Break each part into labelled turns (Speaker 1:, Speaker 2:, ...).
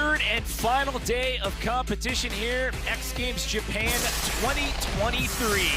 Speaker 1: third and final day of competition here, X Games Japan 2023.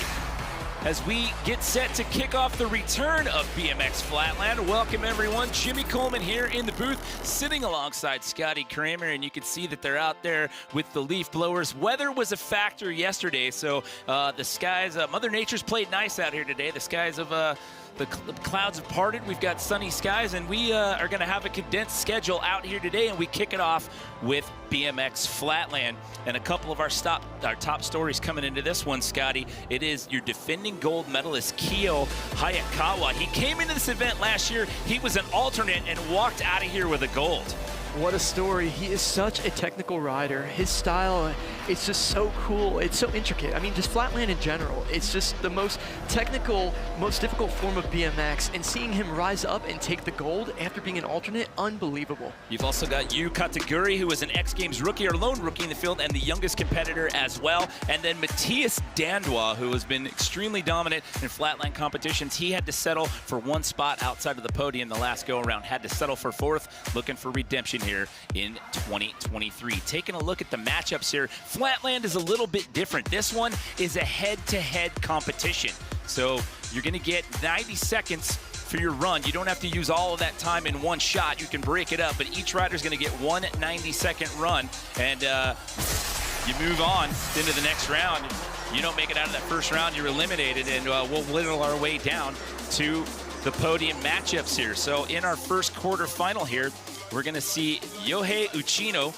Speaker 1: As we get set to kick off the return of BMX Flatland. Welcome everyone, Jimmy Coleman here in the booth, sitting alongside Scotty Kramer, and you can see that they're out there with the leaf blowers. Weather was a factor yesterday, so the skies, Mother Nature's played nice out here today. The skies of the clouds have parted. We've got sunny skies, and we are going to have a condensed schedule out here today, and we kick it off with BMX Flatland. And a couple of our top stories coming into this one, Scotty. It is your defending gold medalist, Kyo Hayakawa. He came into this event last year. He was an alternate and walked out of here with a gold.
Speaker 2: What a story. He is such a technical rider. His style, it's just so cool. It's so intricate. I mean, just Flatland in general. It's just the most technical, most difficult form of BMX, and seeing him rise up and take the gold after being an alternate, unbelievable.
Speaker 1: You've also got Yu Kataguri, who is an X Games rookie, or lone rookie in the field, and the youngest competitor as well. And then Matthias Dandois, who has been extremely dominant in Flatland competitions. He had to settle for one spot outside of the podium the last go-around. Had to settle for fourth, looking for redemption here in 2023. Taking a look at the matchups here, Flatland is a little bit different. This one is a head-to-head competition. So you're gonna get 90 seconds for your run. You don't have to use all of that time in one shot. You can break it up, but each rider's gonna get one 90-second run, and you move on into the next round. You don't make it out of that first round, you're eliminated, and we'll whittle our way down to the podium matchups here. So in our first quarterfinal here, we're gonna see Yohei Uchino,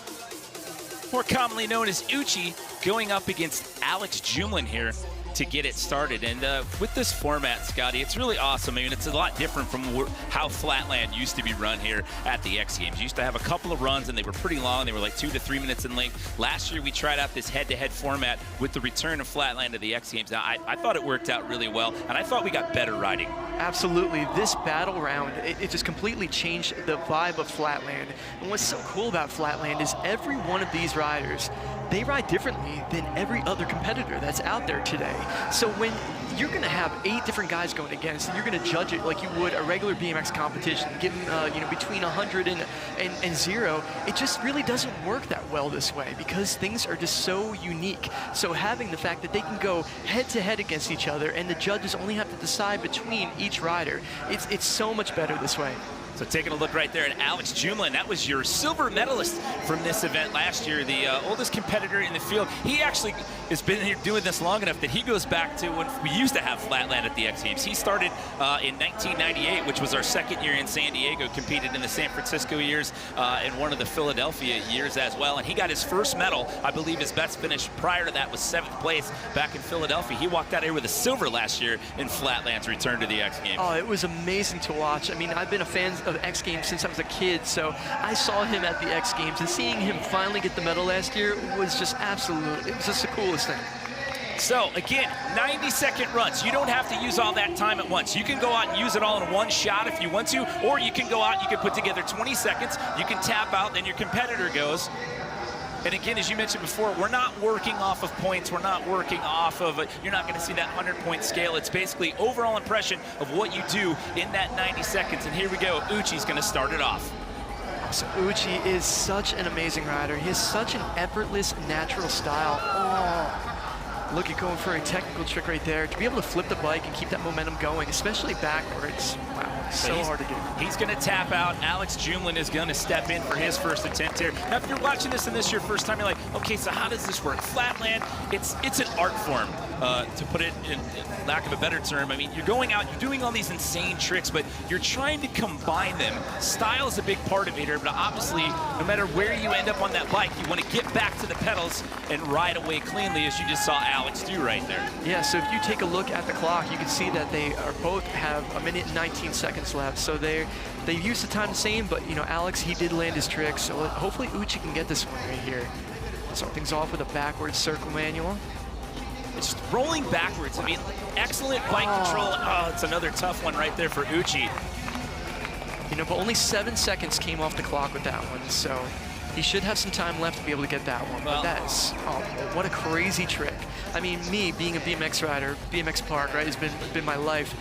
Speaker 1: more commonly known as Uchi, going up against Alex Jumlin here to get it started. And with this format, Scotty, it's really awesome. I mean, it's a lot different from how Flatland used to be run here at the X Games. You used to have a couple of runs, and they were pretty long. They were like 2 to 3 minutes in length. Last year, we tried out this head-to-head format with the return of Flatland to the X Games. Now, I thought it worked out really well, and I thought we got better riding.
Speaker 2: Absolutely. This battle round, it just completely changed the vibe of Flatland. And what's so cool about Flatland is every one of these riders, they ride differently than every other competitor that's out there today. So when you're going to have 8 different guys going against, and you're going to judge it like you would a regular BMX competition, given between 100 and 0, it just really doesn't work that well this way because things are just so unique. So having the fact that they can go head-to-head against each other, and the judges only have to decide between each rider, it's so much better this way.
Speaker 1: So taking a look right there at Alex Jumlin, that was your silver medalist from this event last year, the oldest competitor in the field. He actually has been here doing this long enough that he goes back to when we used to have Flatland at the X Games. He started in 1998, which was our second year in San Diego, competed in the San Francisco years and one of the Philadelphia years as well. And he got his first medal. I believe his best finish prior to that was 7th place back in Philadelphia. He walked out here with a silver last year in Flatland's return to the X Games.
Speaker 2: Oh, it was amazing to watch. I mean, I've been a fan of X Games since I was a kid, so I saw him at the X Games, and seeing him finally get the medal last year was just it was just the coolest thing.
Speaker 1: So again, 90-second runs. You don't have to use all that time at once. You can go out and use it all in one shot if you want to, or you can go out, you can put together 20 seconds, you can tap out, then your competitor goes. And again, as you mentioned before, we're not working off of points. We're not working off of, you're not going to see that 100-point scale. It's basically overall impression of what you do in that 90 seconds. And here we go. Uchi's going to start it off.
Speaker 2: So Uchi is such an amazing rider. He has such an effortless, natural style. Oh. Look at going for a technical trick right there. To be able to flip the bike and keep that momentum going, especially backwards. Wow, so hard to do.
Speaker 1: He's going to tap out. Alex Jumlin is going to step in for his first attempt here. Now, if you're watching this and this is your first time, you're like, okay, so how does this work? Flatland, it's an art form, to put it in lack of a better term. I mean, you're going out, you're doing all these insane tricks, but you're trying to combine them. Style is a big part of it here, but obviously, no matter where you end up on that bike, you want to get back to the pedals and ride away cleanly, as you just saw Alex do right there.
Speaker 2: Yeah, so if you take a look at the clock, you can see that they are both have 1 minute and 19 seconds left. So they used the time the same, but Alex, he did land his trick. So hopefully Uchi can get this one right here. Start things off with a backwards circle manual.
Speaker 1: It's just rolling backwards. I mean, excellent bike control. Oh, it's another tough one right there for Uchi.
Speaker 2: But only 7 seconds came off the clock with that one, so he should have some time left to be able to get that one. But that's, what a crazy trick. I mean, me being a BMX rider, BMX park, right, has been my life.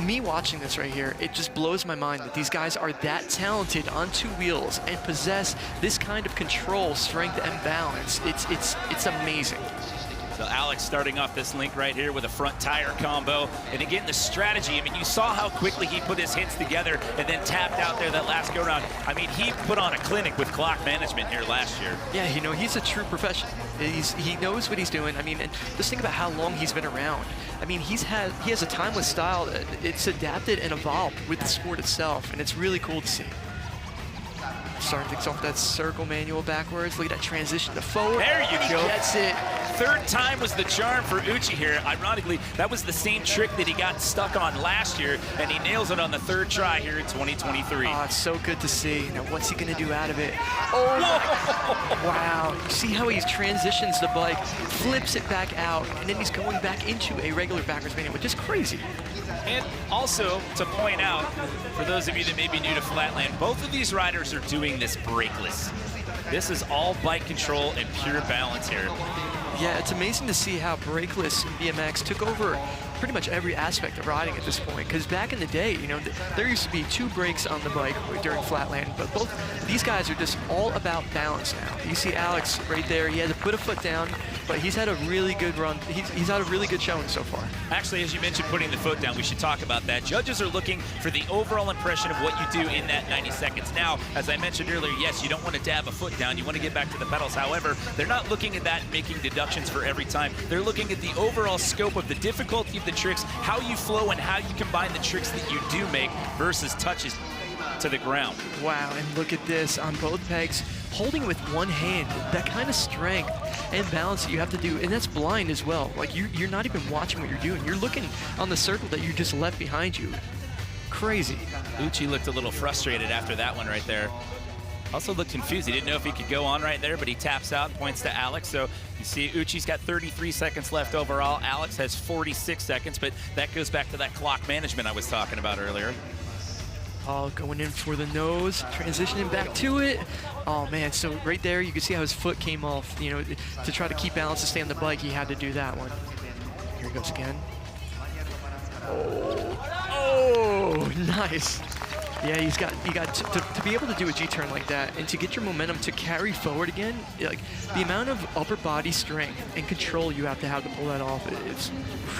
Speaker 2: me watching this right here, it just blows my mind that these guys are that talented on 2 wheels and possess this kind of control, strength, and balance. It's amazing.
Speaker 1: So Alex starting off this link right here with a front tire combo. And again, the strategy, I mean, you saw how quickly he put his hits together and then tapped out there that last go round. I mean, he put on a clinic with clock management here last year.
Speaker 2: Yeah, you know, he's a true professional. He knows what he's doing. I mean, and just think about how long he's been around. I mean, he has a timeless style that it's adapted and evolved with the sport itself, and it's really cool to see. Starting things off that circle manual backwards. Look at that transition to forward.
Speaker 1: There you go.
Speaker 2: He gets it.
Speaker 1: Third time was the charm for Uchi here. Ironically, that was the same trick that he got stuck on last year, and he nails it on the 3rd try here in 2023.
Speaker 2: Oh, it's so good to see. Now, what's he going to do out of it? Oh, wow. You see how he transitions the bike, flips it back out, and then he's going back into a regular backwards manual, which is crazy.
Speaker 1: And also, to point out, for those of you that may be new to Flatland, both of these riders are doing this brakeless. This is all bike control and pure balance here.
Speaker 2: Yeah, it's amazing to see how brakeless BMX took over pretty much every aspect of riding at this point. Because back in the day, you know, there used to be 2 brakes on the bike during Flatland, but both these guys are just all about balance now. You see Alex right there, he had to put a foot down, but he's had a really good run. He's had a really good showing so far.
Speaker 1: Actually, as you mentioned, putting the foot down, we should talk about that. Judges are looking for the overall impression of what you do in that 90 seconds. Now, as I mentioned earlier, yes, you don't want to dab a foot down. You want to get back to the pedals. However, they're not looking at that and making deductions for every time. They're looking at the overall scope of the difficulty of the tricks, how you flow, and how you combine the tricks that you do make versus touches to the ground.
Speaker 2: Wow, and look at this on both pegs, holding with one hand, that kind of strength and balance that you have to do, and that's blind as well. Like you're not even watching what you're doing. You're looking on the circle that you just left behind you. Crazy.
Speaker 1: Uchi looked a little frustrated after that one right there. Also looked confused. He didn't know if he could go on right there, but he taps out and points to Alex. So you see Uchi's got 33 seconds left overall. Alex has 46 seconds, but that goes back to that clock management I was talking about earlier.
Speaker 2: Oh, going in for the nose, transitioning back to it. Oh man, so right there you can see how his foot came off. You know, to try to keep balance to stay on the bike, he had to do that one. Here he goes again. Oh, nice. Yeah, you got to be able to do a G-turn like that and to get your momentum to carry forward again, like the amount of upper body strength and control you have to pull that off, it's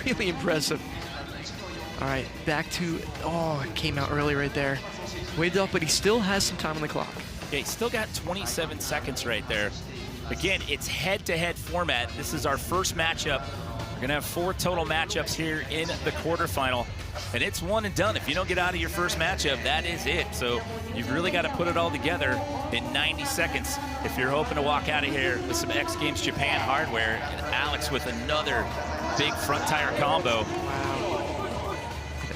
Speaker 2: really impressive. All right, back to, oh, it came out early right there. Waved up, but he still has some time on the clock.
Speaker 1: Yeah, he's still got 27 seconds right there. Again, it's head-to-head format. This is our first matchup. We're gonna have 4 total matchups here in the quarterfinal, and it's one and done. If you don't get out of your first matchup, that is it. So you've really got to put it all together in 90 seconds if you're hoping to walk out of here with some X Games Japan hardware. And Alex with another big front tire combo.
Speaker 2: Wow.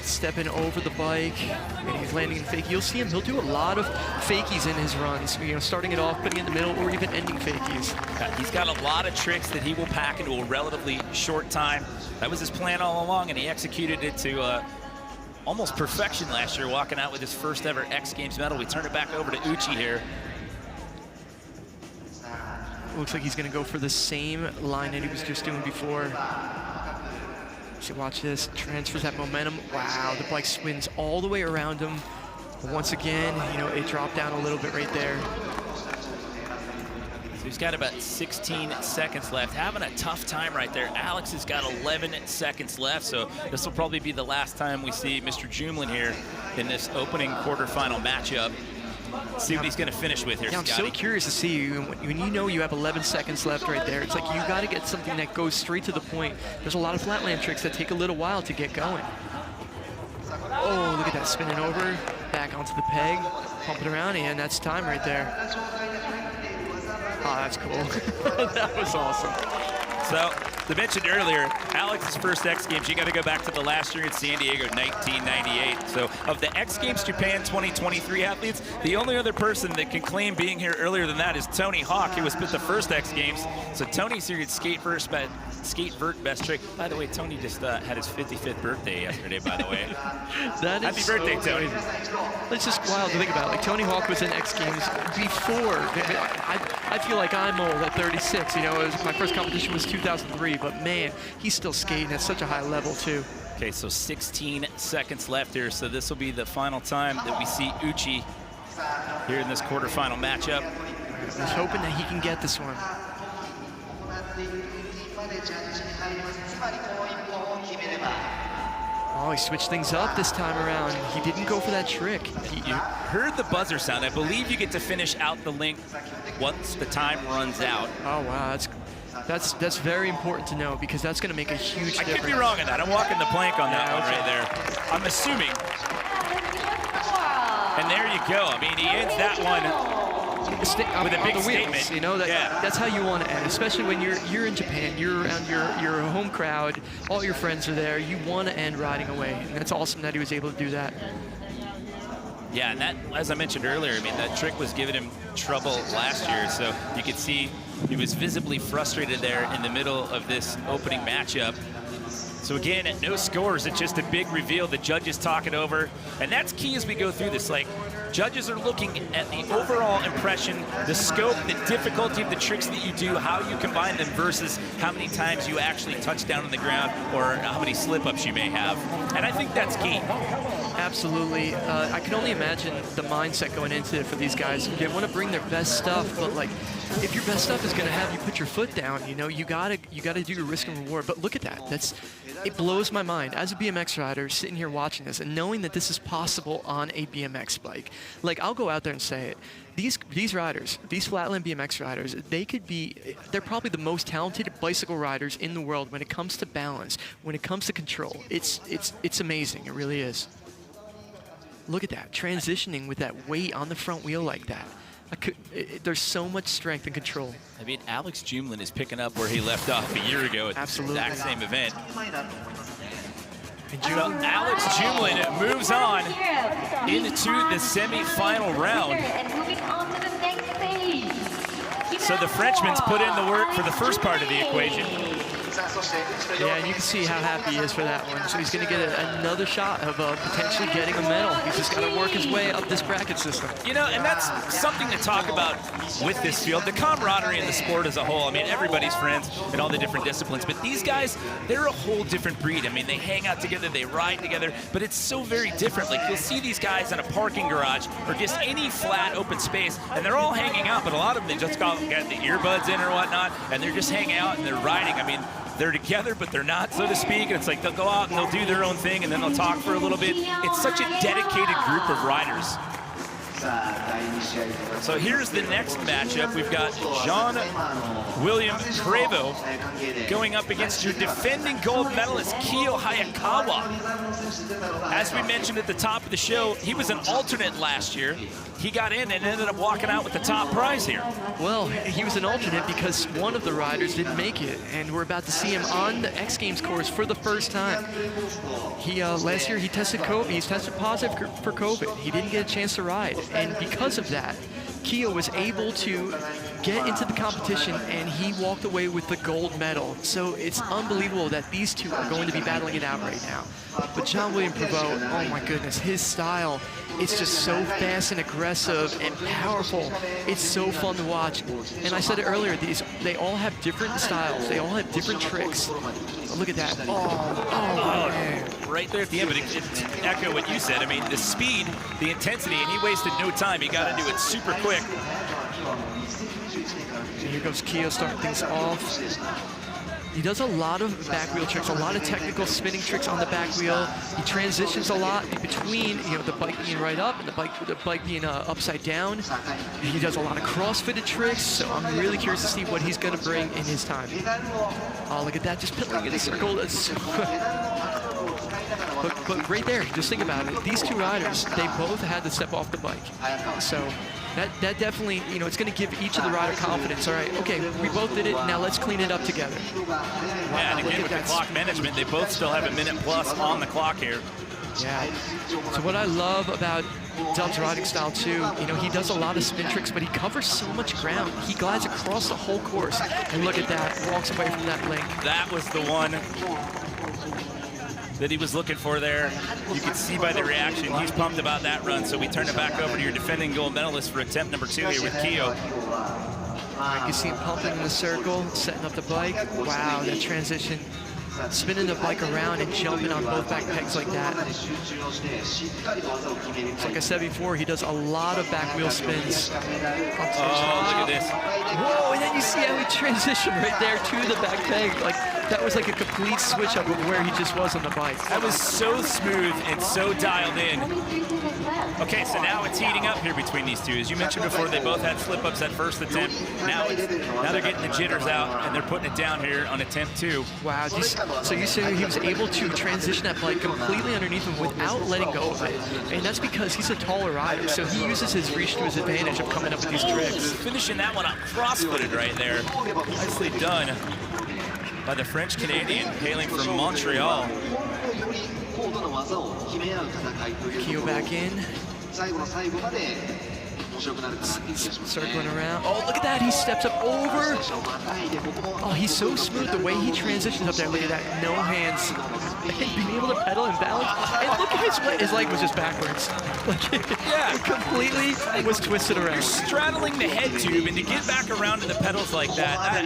Speaker 2: Stepping over the bike, and he's landing in fake. You'll see him, he'll do a lot of fakies in his runs, you know, starting it off, putting it in the middle, or even ending fakies.
Speaker 1: He's got a lot of tricks that he will pack into a relatively short time. That was his plan all along, and he executed it to almost perfection last year, walking out with his first ever X Games medal. We turn it back over to Uchi here.
Speaker 2: Looks like he's gonna go for the same line that he was just doing before. So watch this, transfers that momentum. Wow, the bike spins all the way around him. But once again, you know, it dropped down a little bit right there.
Speaker 1: So he's got about 16 seconds left. Having a tough time right there. Alex has got 11 seconds left, so this will probably be the last time we see Mr. Jumlin here in this opening quarterfinal matchup. See what he's going to finish with here,
Speaker 2: yeah, I'm
Speaker 1: Scotty.
Speaker 2: so curious to see when you know you have 11 seconds left right there. It's like you got to get something that goes straight to the point. There's a lot of flatland tricks that take a little while to get going. Oh, look at that, spinning over, back onto the peg, pumping around, and that's time right there. Oh, that's cool. That was awesome.
Speaker 1: So, as I mentioned earlier, Alex's first X Games, you got to go back to the last year in San Diego, 1998. So, of the X Games Japan 2023 athletes, the only other person that can claim being here earlier than that is Tony Hawk, who was at the first X Games. So, Tony's here at skate vert best trick. By the way, Tony just had his 55th birthday yesterday, by the way.
Speaker 2: That is
Speaker 1: Happy birthday,
Speaker 2: so
Speaker 1: Tony.
Speaker 2: It's just wild to think about. Like, Tony Hawk was in X Games before. I feel like I'm old at 36. You know, my first competition was 2003, but man, he's still skating at such a high level, too.
Speaker 1: Okay, so 16 seconds left here, so this will be the final time that we see Uchi here in this quarterfinal matchup.
Speaker 2: I was hoping that he can get this one. Oh, he switched things up this time around. He didn't go for that trick.
Speaker 1: You heard the buzzer sound. I believe you get to finish out the link once the time runs out.
Speaker 2: Oh, wow, that's very important to know, because that's going to make a huge difference.
Speaker 1: I could be wrong on that. I'm walking the plank on that one right there. I'm assuming. And there you go. I mean, he ends that one with a big statement.
Speaker 2: You know, that's how you want to end, especially when you're in Japan, you're around your home crowd, all your friends are there. You want to end riding away, and that's awesome that he was able to do that.
Speaker 1: Yeah, and that, as I mentioned earlier, I mean, that trick was giving him trouble last year, so you could see he was visibly frustrated there in the middle of this opening matchup. So again, at no scores, it's just a big reveal. The judges talk it over, and that's key as we go through this. Like, judges are looking at the overall impression, the scope, the difficulty of the tricks that you do, how you combine them versus how many times you actually touch down on the ground or how many slip-ups you may have. And I think that's key.
Speaker 2: Absolutely. I can only imagine the mindset going into it for these guys. They want to bring their best stuff, but like, if your best stuff is going to have you put your foot down, you know, you gotta do your risk and reward. But look at that. It blows my mind as a BMX rider sitting here watching this and knowing that this is possible on a BMX bike. Like, I'll go out there and say it. These riders, these flatland BMX riders, they're probably the most talented bicycle riders in the world when it comes to balance, when it comes to control. It's amazing. It really is. Look at that, transitioning with that weight on the front wheel like that. There's so much strength and control.
Speaker 1: I mean, Alex Jumlin is picking up where he left off a year ago at this exact same event. So Alex Jumlin moves on into the semi-final round. So the Frenchman's put in the work for the first part of the equation.
Speaker 2: Yeah, and you can see how happy he is for that one. So he's going to get another shot of potentially getting a medal. He's just got to work his way up this bracket system.
Speaker 1: You know, and that's something to talk about with this field. The camaraderie in the sport as a whole. I mean, everybody's friends in all the different disciplines. But these guys, they're a whole different breed. I mean, they hang out together, they ride together, but it's so very different. Like, you'll see these guys in a parking garage or just any flat open space, and they're all hanging out, but a lot of them, they just got the earbuds in or whatnot, and they're just hanging out and they're riding. I mean, they're together, but they're not, so to speak. And it's like they'll go out and they'll do their own thing, and then they'll talk for a little bit. It's such a dedicated group of riders. So here's the next matchup. We've got Jean-William Prevost going up against your defending gold medalist, Kiyo Hayakawa. As we mentioned at the top of the show, he was an alternate last year. He got in and ended up walking out with the top prize here.
Speaker 2: Well, he was an alternate because one of the riders didn't make it, and we're about to see him on the X Games course for the first time. Last year he tested COVID. He's tested positive for COVID. He didn't get a chance to ride, and because of that, Kiyo was able to get into the competition, and he walked away with the gold medal. So it's unbelievable that these two are going to be battling it out right now. But Jean-William Prevost, oh my goodness, his style, it's just so fast and aggressive and powerful. It's so fun to watch. And I said it earlier, they all have different styles. They all have different tricks. Oh, look at that. Oh, man.
Speaker 1: Right there at the end, but it echo what you said. I mean, the speed, the intensity, and he wasted no time. He got into it super quick.
Speaker 2: And here goes Kiyo starting things off. He does a lot of back wheel tricks, a lot of technical spinning tricks on the back wheel. He transitions a lot in between, you know, the bike being right up and the bike being upside down. He does a lot of cross-fitted tricks, so I'm really curious to see what he's going to bring in his time. Oh, look at that, just piddling in a circle. But right there, just think about it. These two riders, they both had to step off the bike. So that definitely, you know, it's going to give each of the rider confidence. All right, okay, we both did it. Now let's clean it up together.
Speaker 1: Yeah, and again, with the clock management, they both still have a minute plus on the clock here.
Speaker 2: Yeah. So what I love about Dub's riding style too, you know, he does a lot of spin tricks, but he covers so much ground. He glides across the whole course. And look at that, walks away from that link.
Speaker 1: That was the one that he was looking for there. You can see by the reaction, he's pumped about that run. So we turn it back over to your defending gold medalist for attempt number 2 here with Kiyo.
Speaker 2: You can see him pumping in the circle, setting up the bike. Wow, that transition. spinning the bike around and jumping on both back pegs like that. So like I said before, he does a lot of back wheel spins.
Speaker 1: Oh, look at this.
Speaker 2: Whoa, and then you see how he transitioned right there to the back peg. Like, that was like a complete switch up of where he just was on the bike.
Speaker 1: That was so smooth and so dialed in. Okay, so now it's heating up here between these two. As you mentioned before, they both had slip-ups at first attempt. Now they're getting the jitters out, and they're putting it down here on attempt 2.
Speaker 2: Wow, so you say he was able to transition that bike completely underneath him without letting go of it. And that's because he's a taller rider, so he uses his reach to his advantage of coming up with these tricks.
Speaker 1: Finishing that one up cross-footed right there. Nicely done by the French-Canadian hailing from Montreal.
Speaker 2: Keo back in. Circling around. Oh, look at that. He steps up over. Oh, he's so smooth the way he transitions up there. Look at that. No hands. And being able to pedal and balance. And look at his leg was just backwards. Like, yeah, completely was twisted around.
Speaker 1: You're straddling the head tube, and to get back around to the pedals like that,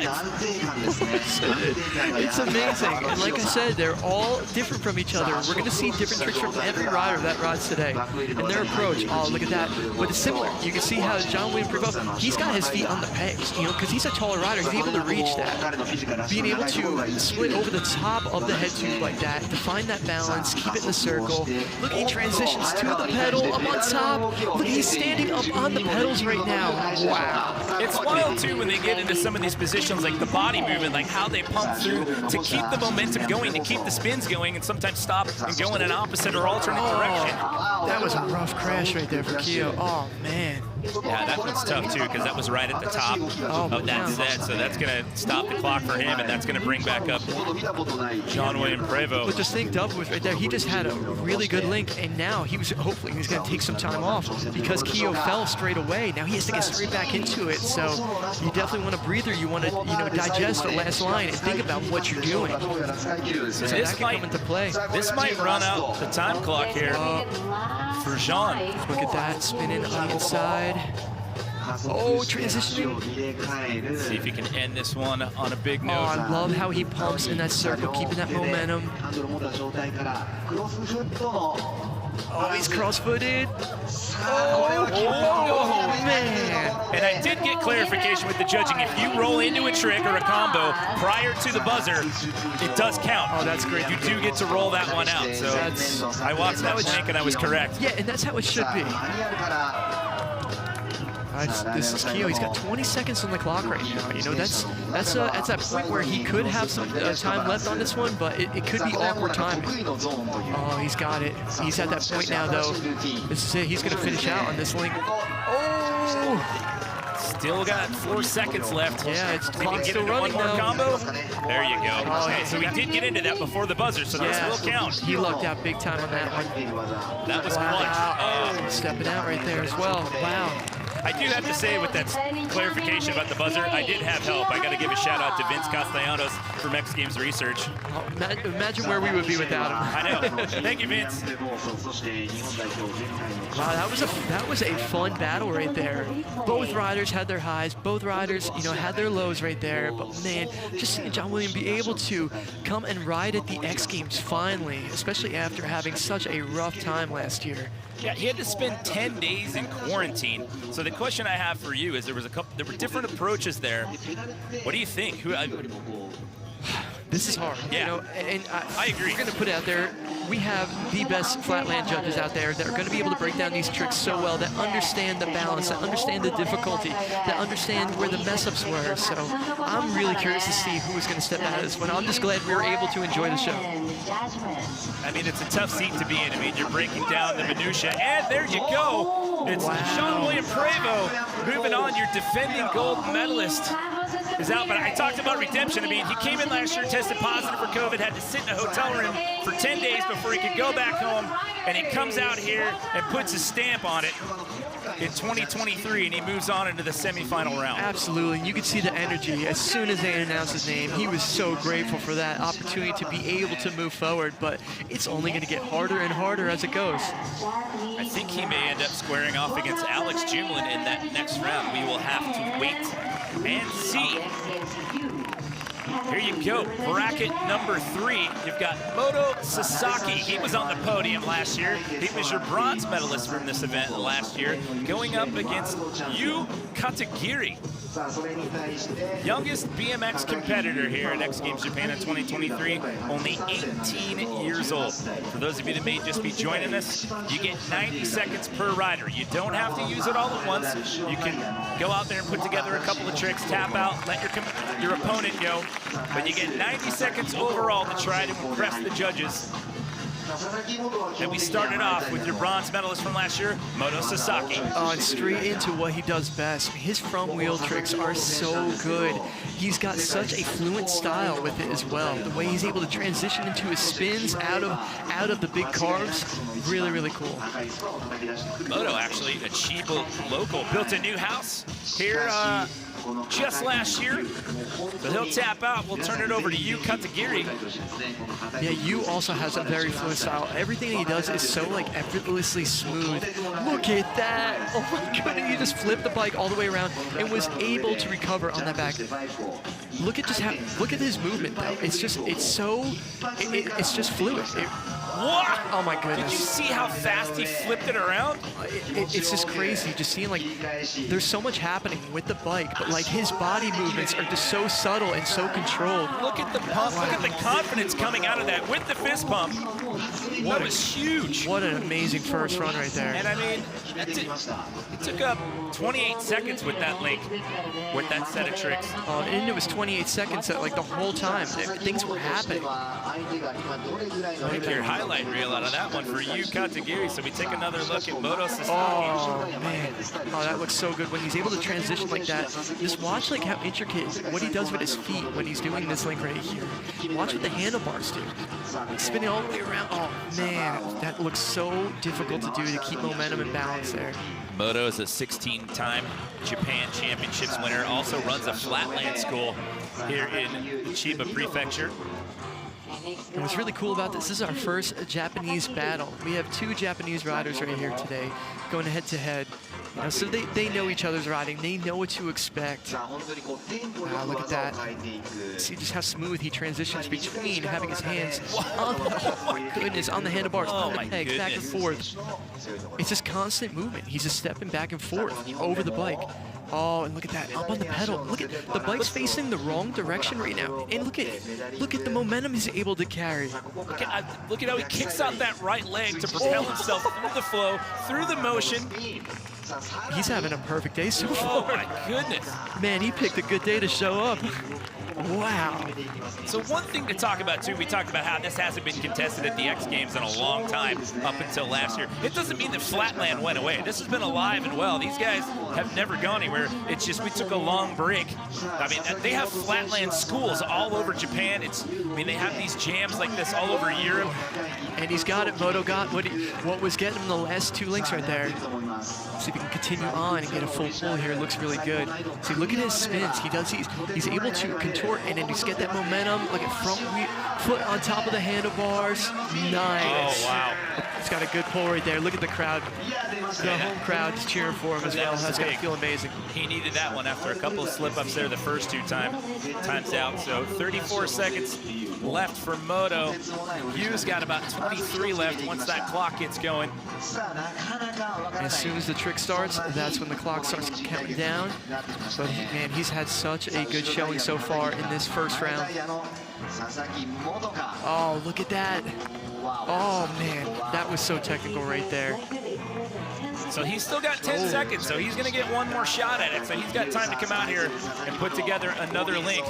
Speaker 2: it's amazing. And like I said, they're all different from each other. We're going to see different tricks from every rider that rides today. And their approach, oh, look at that. But it's similar. You can see how Jean-William Prévost, he's got his feet on the pegs, you know, because he's a taller rider. He's able to reach that. Being able to split over the top of the head tube like that, to find that balance, keep it in the circle. Look, he transitions to the pedal up on top. Look, he's standing up on the pedals right now. Wow.
Speaker 1: It's wild, too, when they get into some of these positions, like the body movement, like how they pump through to keep the momentum going, to keep the spins going, and sometimes stop and go in an opposite or alternate direction.
Speaker 2: That was a rough crash right there for Keo. Oh, man.
Speaker 1: Yeah, that one's tough, too, because that was right at the top of that set, so that's going to stop the clock for him, and that's going to bring back up Jean-William Prévost.
Speaker 2: But just think Dub was right there. He just had a really good link, and now hopefully he's going to take some time off because Keo fell straight away. Now he has to get straight back into it, so you definitely want a breather. You want to, digest the last line and think about what you're doing. So this might come into play.
Speaker 1: This might run out the time clock here for Jean.
Speaker 2: Look at that, spinning on the inside. Oh, transitioning.
Speaker 1: Let's see if he can end this one on a big note.
Speaker 2: Oh, I love how he pumps in that circle, keeping that momentum. Oh, he's cross-footed. Oh, man.
Speaker 1: And I did get clarification with the judging. If you roll into a trick or a combo prior to the buzzer, it does count.
Speaker 2: Oh, that's great.
Speaker 1: You do get to roll that one out. So I watched that link and I was correct.
Speaker 2: Yeah, and that's how it should be. This is Keo. He's got 20 seconds on the clock right now. You know, that's that point where he could have some time left on this one, but it could be awkward timing. Oh, he's got it. He's at that point now, though. This is it. He's going to finish out on this link. Oh!
Speaker 1: Still got 4 seconds left.
Speaker 2: Yeah, it's clock's still
Speaker 1: one
Speaker 2: running
Speaker 1: more
Speaker 2: though.
Speaker 1: combo. There you go. Oh, okay, so we did get into that before the buzzer, so this will count.
Speaker 2: He lucked out big time on that one.
Speaker 1: That was clutch.
Speaker 2: Oh, stepping out right there as well. Wow.
Speaker 1: I do have to say, with that clarification about the buzzer, I did have help. I got to give a shout out to Vince Castellanos from X Games Research.
Speaker 2: Oh, imagine where we would be without him.
Speaker 1: I know. Thank you, Vince.
Speaker 2: Wow, that was a fun battle right there. Both riders had their highs. Both riders, had their lows right there. But man, just seeing Jean-William be able to come and ride at the X Games finally, especially after having such a rough time last year.
Speaker 1: Yeah, he had to spend 10 days in quarantine. So the question I have for you is there were different approaches there. What do you think?
Speaker 2: This is hard.
Speaker 1: Yeah,
Speaker 2: and
Speaker 1: I agree.
Speaker 2: We're going to put it out there. We have the best flatland judges out there that are going to be able to break down these tricks so well, that understand the balance, that understand the difficulty, that understand where the mess-ups were. So I'm really curious to see who is going to step out of this one. I'm just glad we were able to enjoy the show.
Speaker 1: I mean, it's a tough seat to be in. I mean, you're breaking down the minutia, and there you go. It's Jean-William Prévost moving on, your defending gold medalist. Is out, but I talked about redemption. I mean, he came in last year, tested positive for COVID, had to sit in a hotel room for 10 days before he could go back home, and he comes out here and puts his stamp on it in 2023, and he moves on into the semifinal round.
Speaker 2: Absolutely. You could see the energy as soon as they announced his name. He was so grateful for that opportunity to be able to move forward, but it's only going to get harder and harder as it goes.
Speaker 1: I think he may end up squaring off against Alex Jumlin in that next round. We will have to wait and see. Here you go, bracket number 3. You've got Moto Sasaki. He was on the podium last year. He was your bronze medalist from this event last year, going up against Yu Katagiri, youngest BMX competitor here at X Games Japan in 2023, only 18 years old. For those of you that may just be joining us, you get 90 seconds per rider. You don't have to use it all at once. You can go out there and put together a couple of tricks, tap out, let your opponent go, but you get 90 seconds overall to try to impress the judges. And we started off with your bronze medalist from last year, Moto Sasaki.
Speaker 2: Oh, and straight into what he does best. His front wheel tricks are so good. He's got such a fluent style with it as well. The way he's able to transition into his spins out of the big carves, really, really cool.
Speaker 1: Moto, actually, a Chiba local, built a new house here just last year. So he'll tap out. We'll turn it over to Yu Katagiri.
Speaker 2: Yeah, Yu also has a very fluent style. Everything he does is so like effortlessly smooth. Look at that! Oh my goodness, he just flipped the bike all the way around and was able to recover on that back. Look at his movement though. It's just fluid.
Speaker 1: What?
Speaker 2: Oh my goodness.
Speaker 1: Did you see how fast he flipped it around?
Speaker 2: It's just crazy just seeing like there's so much happening with the bike, but like his body movements are just so subtle and so controlled.
Speaker 1: Look at the pump, look at the confidence coming out of that with the fist pump. That was huge.
Speaker 2: What an amazing first run right there.
Speaker 1: And I mean, it took up 28 seconds with that link, with that set of tricks.
Speaker 2: And it was 28 seconds that like the whole time things were happening.
Speaker 1: Take your highlight reel out of that one for Yu Katagiri. So we take another look at Moto Sasaki.
Speaker 2: Oh man, oh that looks so good when he's able to transition like that. Just watch like how intricate what he does with his feet when he's doing this link right here. Watch what the handlebars do. Spinning all the way around. Oh man, that looks so difficult to do to keep momentum and balance there.
Speaker 1: Moto is a 16-time Japan Championships winner. Also runs a flatland school here in Chiba Prefecture.
Speaker 2: And what's really cool about this is our first Japanese battle. We have 2 Japanese riders right here today going head to head. You know, so they know each other's riding. They know what to expect. Wow, look at that. See just how smooth he transitions between having his hands on the handlebars, on the pegs, back and forth. It's just constant movement. He's just stepping back and forth over the bike. Oh, and look at that, up on the pedal. Look at the bike's facing the wrong direction right now. And look at the momentum he's able to carry.
Speaker 1: Look at how he kicks out that right leg to propel himself through the flow, through the motion.
Speaker 2: He's having a perfect day so far.
Speaker 1: Oh my goodness.
Speaker 2: Man, he picked a good day to show up. Wow.
Speaker 1: So one thing to talk about too, we talked about how this hasn't been contested at the X Games in a long time up until last year. It doesn't mean that Flatland went away. This has been alive and well. These guys have never gone anywhere. It's just we took a long break. I mean, they have Flatland schools all over Japan. They have these jams like this all over Europe.
Speaker 2: And he's got it. Moto got what was getting him the last 2 links right there. See if he can continue on and get a full pull here. It looks really good. See, look at his spins. He's able to contort and then just get that momentum. Look at front foot on top of the handlebars. Nice.
Speaker 1: Oh, wow.
Speaker 2: He's got a good pull right there. Look at the crowd. The whole crowd is cheering for him as well. That's got to feel amazing.
Speaker 1: He needed that one after a couple of slip-ups there the first 2 times out. So 34 seconds left for Moto. Yu's got about 23 left once that clock gets going.
Speaker 2: As soon as the trick starts, that's when the clock starts counting down. But man, he's had such a good showing so far in this first round. Oh, look at that. Oh man, that was so technical right there.
Speaker 1: So he's still got 10 seconds, so he's gonna get one more shot at it. So he's got time to come out here and put together another link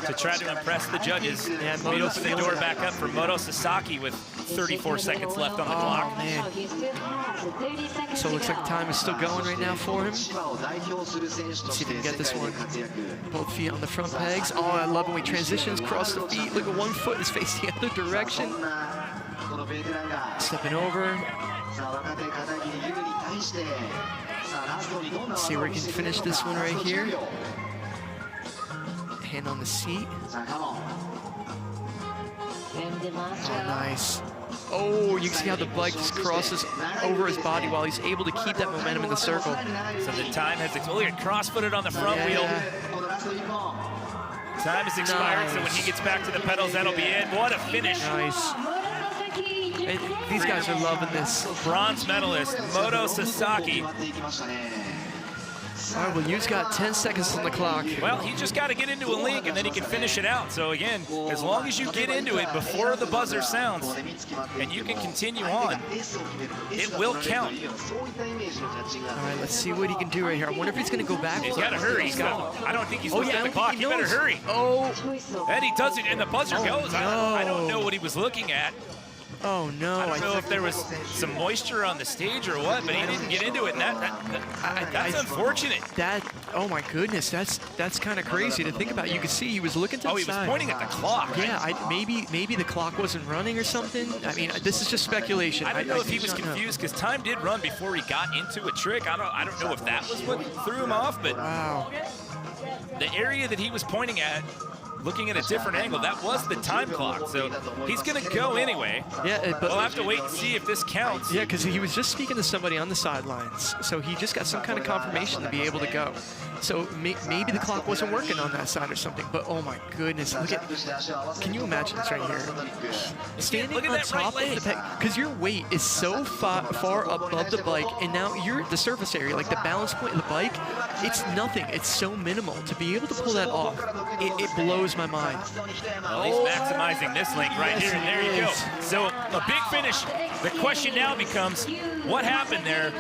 Speaker 1: to try to impress the judges. And we open the door back up for Moto Sasaki with 34 seconds left on the clock.
Speaker 2: Man. So it looks like time is still going right now for him. Let's see if he can get this one. Both feet on the front pegs. Oh, I love when he transitions across the feet. Look at one foot is facing the other direction. Stepping over. Let's see where he can finish this one right here. Hand on the seat. Oh, nice. Oh, you can see how the bike just crosses over his body while he's able to keep that momentum in the circle.
Speaker 1: So the time has, oh, you're cross-footed on the front wheel. Time has expired, so when he gets back to the pedals, that'll be it. What a finish.
Speaker 2: Nice. And these guys are loving this.
Speaker 1: Bronze medalist, Moto Sasaki.
Speaker 2: All right, well, you've got 10 seconds on the clock.
Speaker 1: Well, he just got to get into a link, and then he can finish it out. So again, as long as you get into it before the buzzer sounds, and you can continue on, it will count.
Speaker 2: All right, let's see what he can do right here. I wonder if he's going to go back.
Speaker 1: He's got to hurry. I don't think he's looking at the clock. He better hurry.
Speaker 2: Oh.
Speaker 1: And he does it, and the buzzer goes. I don't know what he was looking at.
Speaker 2: Oh, no.
Speaker 1: I don't know if there was some moisture on the stage or what, but he didn't get into it, and that's unfortunate.
Speaker 2: Oh my goodness, that's kind of crazy to think about. You could see he was looking to the side.
Speaker 1: Oh, he was pointing at the clock. Right?
Speaker 2: Yeah, maybe the clock wasn't running or something. I mean, this is just speculation.
Speaker 1: I don't know if he was confused because time did run before he got into a trick. I don't know if that was what threw him off, but
Speaker 2: wow.
Speaker 1: The area that he was pointing at, looking at a different angle, that was the time clock. So he's going to go anyway. Yeah, but we'll have to wait and see if this counts.
Speaker 2: Yeah, because he was just speaking to somebody on the sidelines. So he just got some kind of confirmation to be able to go. So maybe the clock wasn't working on that side or something. But oh my goodness, look at, can you imagine this right here? Standing on top of the peg, because your weight is so far above the bike, and now you're the surface area, like the balance point of the bike, it's nothing. It's so minimal. To be able to pull that off, it blows my mind.
Speaker 1: Well, he's maximizing this link right here, and there you go. So a big finish. The question now becomes, what happened there?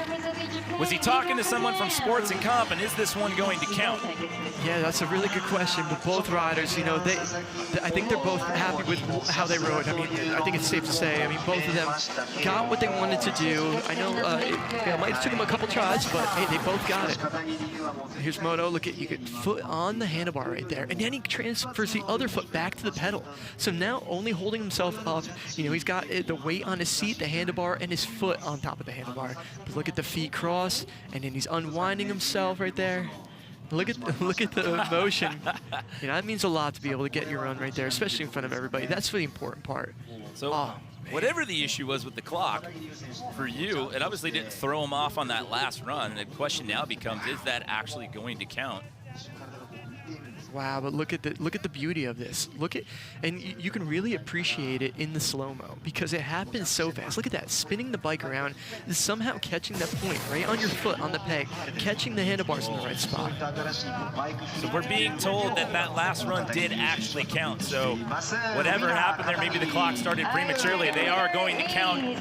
Speaker 1: Was he talking to someone from sports and comp, and is this one going to count?
Speaker 2: Yeah, that's a really good question. But both riders, you know, I think they're both happy with how they rode. I mean, I think it's safe to say. I mean, both of them got what they wanted to do. I know it might have took them a couple tries, but hey, they both got it. Here's Moto. Look at, you get foot on the handlebar right there, and then he transfers the other foot back to the pedal. So now only holding himself up, you know, he's got the weight on his seat, the handlebar, and his foot on top of the handlebar. But look at the feet cross, and then he's unwinding himself right there. Look at the motion. You know, that means a lot to be able to get your run right there, especially in front of everybody. That's the important part.
Speaker 1: So whatever the issue was with the clock, for you, it obviously didn't throw him off on that last run. And the question now becomes, is that actually going to count?
Speaker 2: Wow, but look at the beauty of this. And you can really appreciate it in the slow-mo because it happens so fast. Look at that, spinning the bike around, is somehow catching that point right on your foot on the peg, catching the handlebars in the right spot.
Speaker 1: So we're being told that last run did actually count. So whatever happened there, maybe the clock started prematurely. They are going to count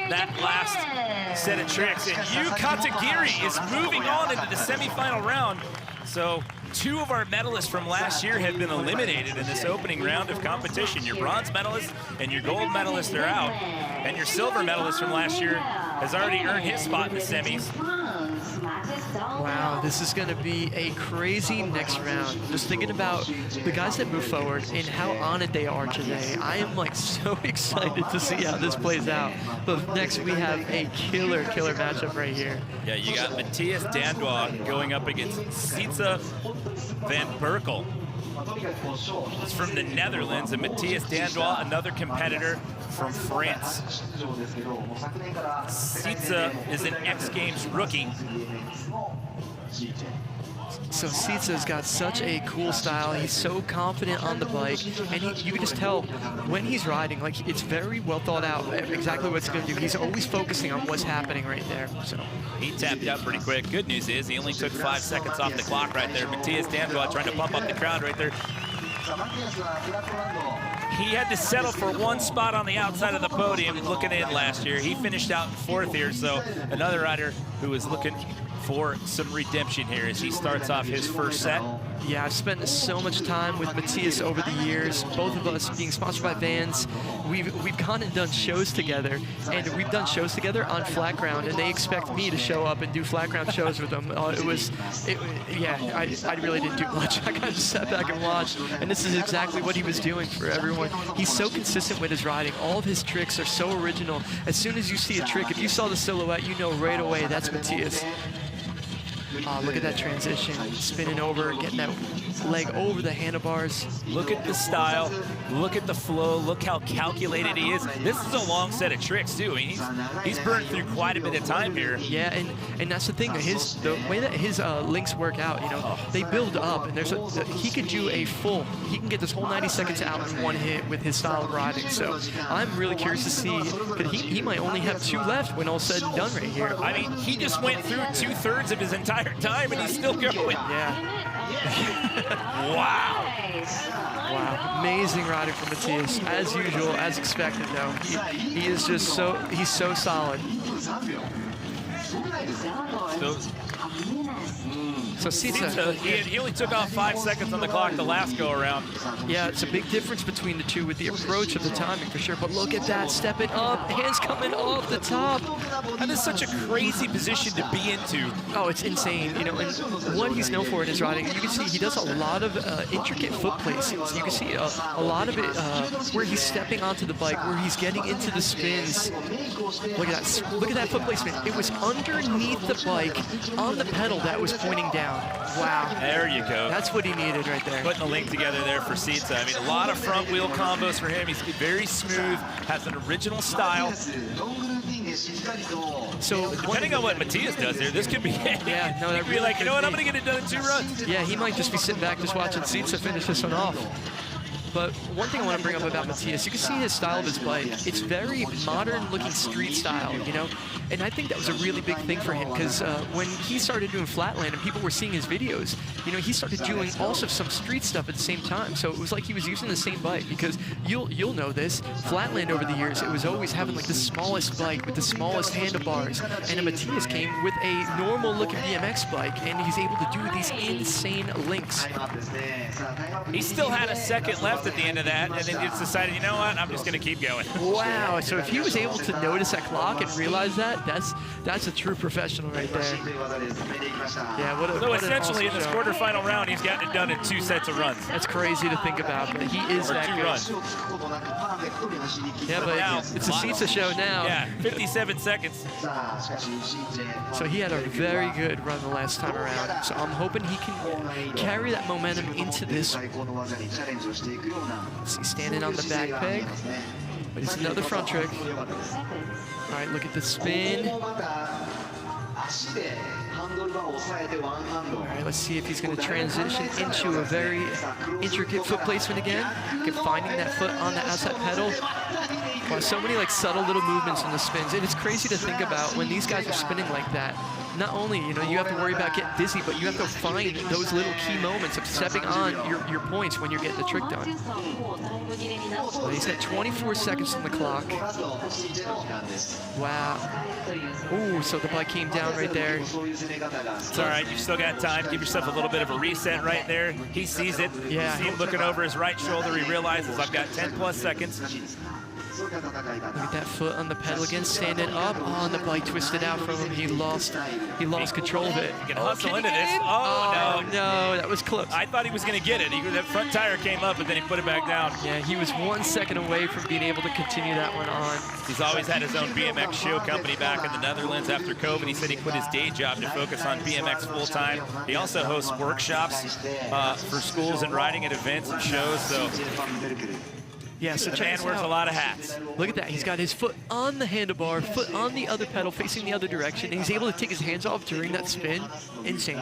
Speaker 1: that last set of tricks. And Yu Katagiri is moving on into the semifinal round. So 2 of our medalists from last year have been eliminated in this opening round of competition. Your bronze medalist and your gold medalist are out. And your silver medalist from last year has already earned his spot in the semis.
Speaker 2: Wow, this is going to be a crazy next round. Just thinking about the guys that move forward and how on it they are today. I am like so excited to see how this plays out. But next we have a killer matchup right here.
Speaker 1: Yeah, you got Matthias Dandois going up against Sietse van Berkel. It's from the Netherlands, and Matthias Dandois, another competitor from France. Sietse is an X Games rookie.
Speaker 2: So Sietse's got such a cool style. He's so confident on the bike, and you can just tell when he's riding, like it's very well thought out exactly what it's going to do. He's always focusing on what's happening right there. So
Speaker 1: he tapped out pretty quick. Good news is he only took 5 seconds off the clock right there. Matthias Dandois trying to pump up the crowd right there. He had to settle for 1 spot on the outside of the podium looking in last year. He finished out in 4th here, so another rider who is looking for some redemption here as he starts off his first set.
Speaker 2: Yeah, I've spent so much time with Matthias over the years, both of us being sponsored by Vans. We've gone and done shows together, and we've done shows together on flat ground, and they expect me to show up and do flat ground shows with them. I really didn't do much. I kind of just sat back and watched, and this is exactly what he was doing for everyone. He's so consistent with his riding. All of his tricks are so original. As soon as you see a trick, if you saw the silhouette, you know right away that's Matthias. Look at that transition, spinning over, getting that leg over the handlebars.
Speaker 1: Look at the style, look at the flow, look how calculated he is. This is a long set of tricks too. I mean, he's burned through quite a bit of time here.
Speaker 2: Yeah, and that's the thing. The way that his links work out, you know, they build up, and he can do he can get this whole 90 seconds out in one hit with his style of riding. So I'm really curious to see, because he might only have 2 left when all's said and done right here.
Speaker 1: I mean, he just went through 2/3 of his entire time, and he's still going.
Speaker 2: Yeah.
Speaker 1: Wow.
Speaker 2: Wow, amazing riding from Matthias. As usual, as expected though. He is just he's so solid. So Sita,
Speaker 1: he only took off 5 seconds on the clock the last go around.
Speaker 2: Yeah, it's a big difference between the two with the approach of the timing for sure. But look at that, stepping up, hands coming off the top.
Speaker 1: That is such a crazy position to be into.
Speaker 2: Oh, it's insane. You know, and what he's known for in his riding, you can see he does a lot of intricate foot placings. You can see a lot of it where he's stepping onto the bike, where he's getting into the spins. Look at that. Look at that foot placement. It was underneath the bike on the pedal that was pointing down. Wow.
Speaker 1: There you go.
Speaker 2: That's what he needed right there.
Speaker 1: Putting the link together there for Sita. I mean, a lot of front wheel combos for him. He's very smooth, has an original style.
Speaker 2: So
Speaker 1: depending on what Matthias does here, this could be
Speaker 2: yeah, no, that
Speaker 1: could be like, you know what, I'm gonna get it done in 2 runs.
Speaker 2: Yeah, he might just be sitting back just watching Sita finish this one off. But one thing I want to bring up about Matthias, you can see his style of his bike. It's very modern-looking street style, you know? And I think that was a really big thing for him, because when he started doing Flatland and people were seeing his videos, you know, he started doing also some street stuff at the same time. So it was like he was using the same bike, because you'll know this, Flatland over the years, it was always having like the smallest bike with the smallest handlebars. And Matthias came with a normal-looking BMX bike, and he's able to do these insane links.
Speaker 1: He still had a second left at the end of that, and then just decided, you know what, I'm just going to keep going.
Speaker 2: Wow, so if he was able to notice that clock and realize that, that's a true professional right there. Yeah,
Speaker 1: so essentially in this quarterfinal round, he's gotten it done in 2 sets of runs.
Speaker 2: That's crazy to think about, but he is that good.
Speaker 1: Runs.
Speaker 2: Yeah, but now, it's a Sita show now.
Speaker 1: Yeah, 57 seconds.
Speaker 2: So he had a very good run the last time around. So I'm hoping he can carry that momentum into this. He's standing on the back peg, but it's another front trick. All right, look at the spin. All right, let's see if he's going to transition into a very intricate foot placement again. Finding that foot on the outside pedal. Wow, so many like subtle little movements in the spins, and it's crazy to think about when these guys are spinning like that. Not only, you know, you have to worry about getting dizzy, but you have to find those little key moments of stepping on your points when you're getting the trick done. Well, he's got 24 seconds on the clock. Wow. Ooh, so the bike came down right there.
Speaker 1: It's all right, you've still got time. Give yourself a little bit of a reset right there. He sees it.
Speaker 2: Yeah.
Speaker 1: You see him looking over his right shoulder. He realizes I've got 10 plus seconds.
Speaker 2: Look at that foot on the pedal again, standing up. Oh, and the bike twisted out from him. He lost control of it.
Speaker 1: He can hustle into this. Oh,
Speaker 2: no, that was close.
Speaker 1: I thought he was going to get it. That front tire came up, but then he put it back down.
Speaker 2: Yeah, he was 1 second away from being able to continue that one on.
Speaker 1: He's always had his own BMX show company back in the Netherlands. After COVID, he said he quit his day job to focus on BMX full-time. He also hosts workshops for schools and riding at events and shows. So.
Speaker 2: Yeah, so
Speaker 1: the man wears a lot of hats.
Speaker 2: Look at that. He's got his foot on the handlebar, foot on the other pedal, facing the other direction, and he's able to take his hands off during that spin. Insane.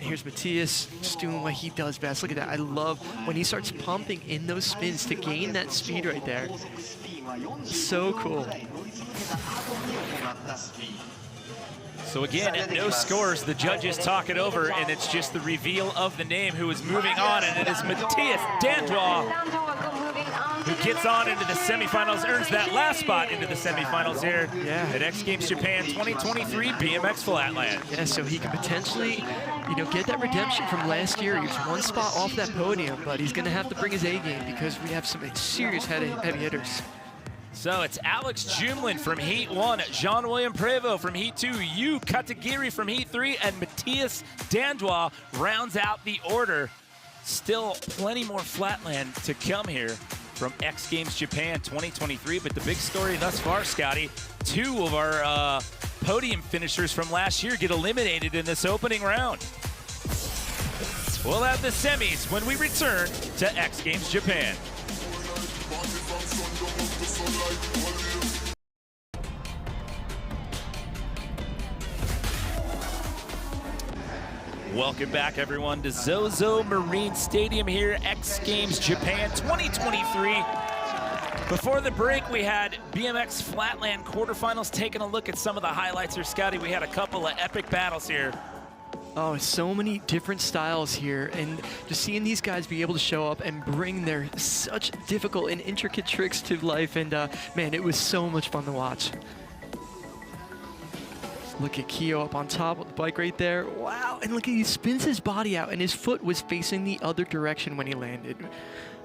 Speaker 2: Here's Matthias just doing what he does best. Look at that. I love when he starts pumping in those spins to gain that speed right there. So cool.
Speaker 1: So again, at no scores, the judges talk it over, and it's just the reveal of the name who is moving on, and it is Matthias Dandois, who gets on into the semifinals, earns that last spot into the semifinals here at X Games Japan 2023 BMX Flatland.
Speaker 2: Yeah, so he could potentially, you know, get that redemption from last year. He was 1 spot off that podium, but he's going to have to bring his A game because we have some serious heavy hitters.
Speaker 1: So it's Alex Jumlin from Heat 1, Jean-William Prévost from Heat 2, Yu Katagiri from Heat 3, and Matthias Dandois rounds out the order. Still plenty more Flatland to come here from X Games Japan 2023, but the big story thus far, Scotty, 2 of our podium finishers from last year get eliminated in this opening round. We'll have the semis when we return to X Games Japan. Welcome back, everyone, to Zozo Marine Stadium here, X Games Japan 2023. Before the break, we had BMX Flatland quarterfinals. Taking a look at some of the highlights here, Scotty. We had a couple of epic battles here.
Speaker 2: Oh, so many different styles here, and just seeing these guys be able to show up and bring their such difficult and intricate tricks to life, and man, it was so much fun to watch. Look at Keo up on top of the bike right there. Wow, and look at he spins his body out, and his foot was facing the other direction when he landed.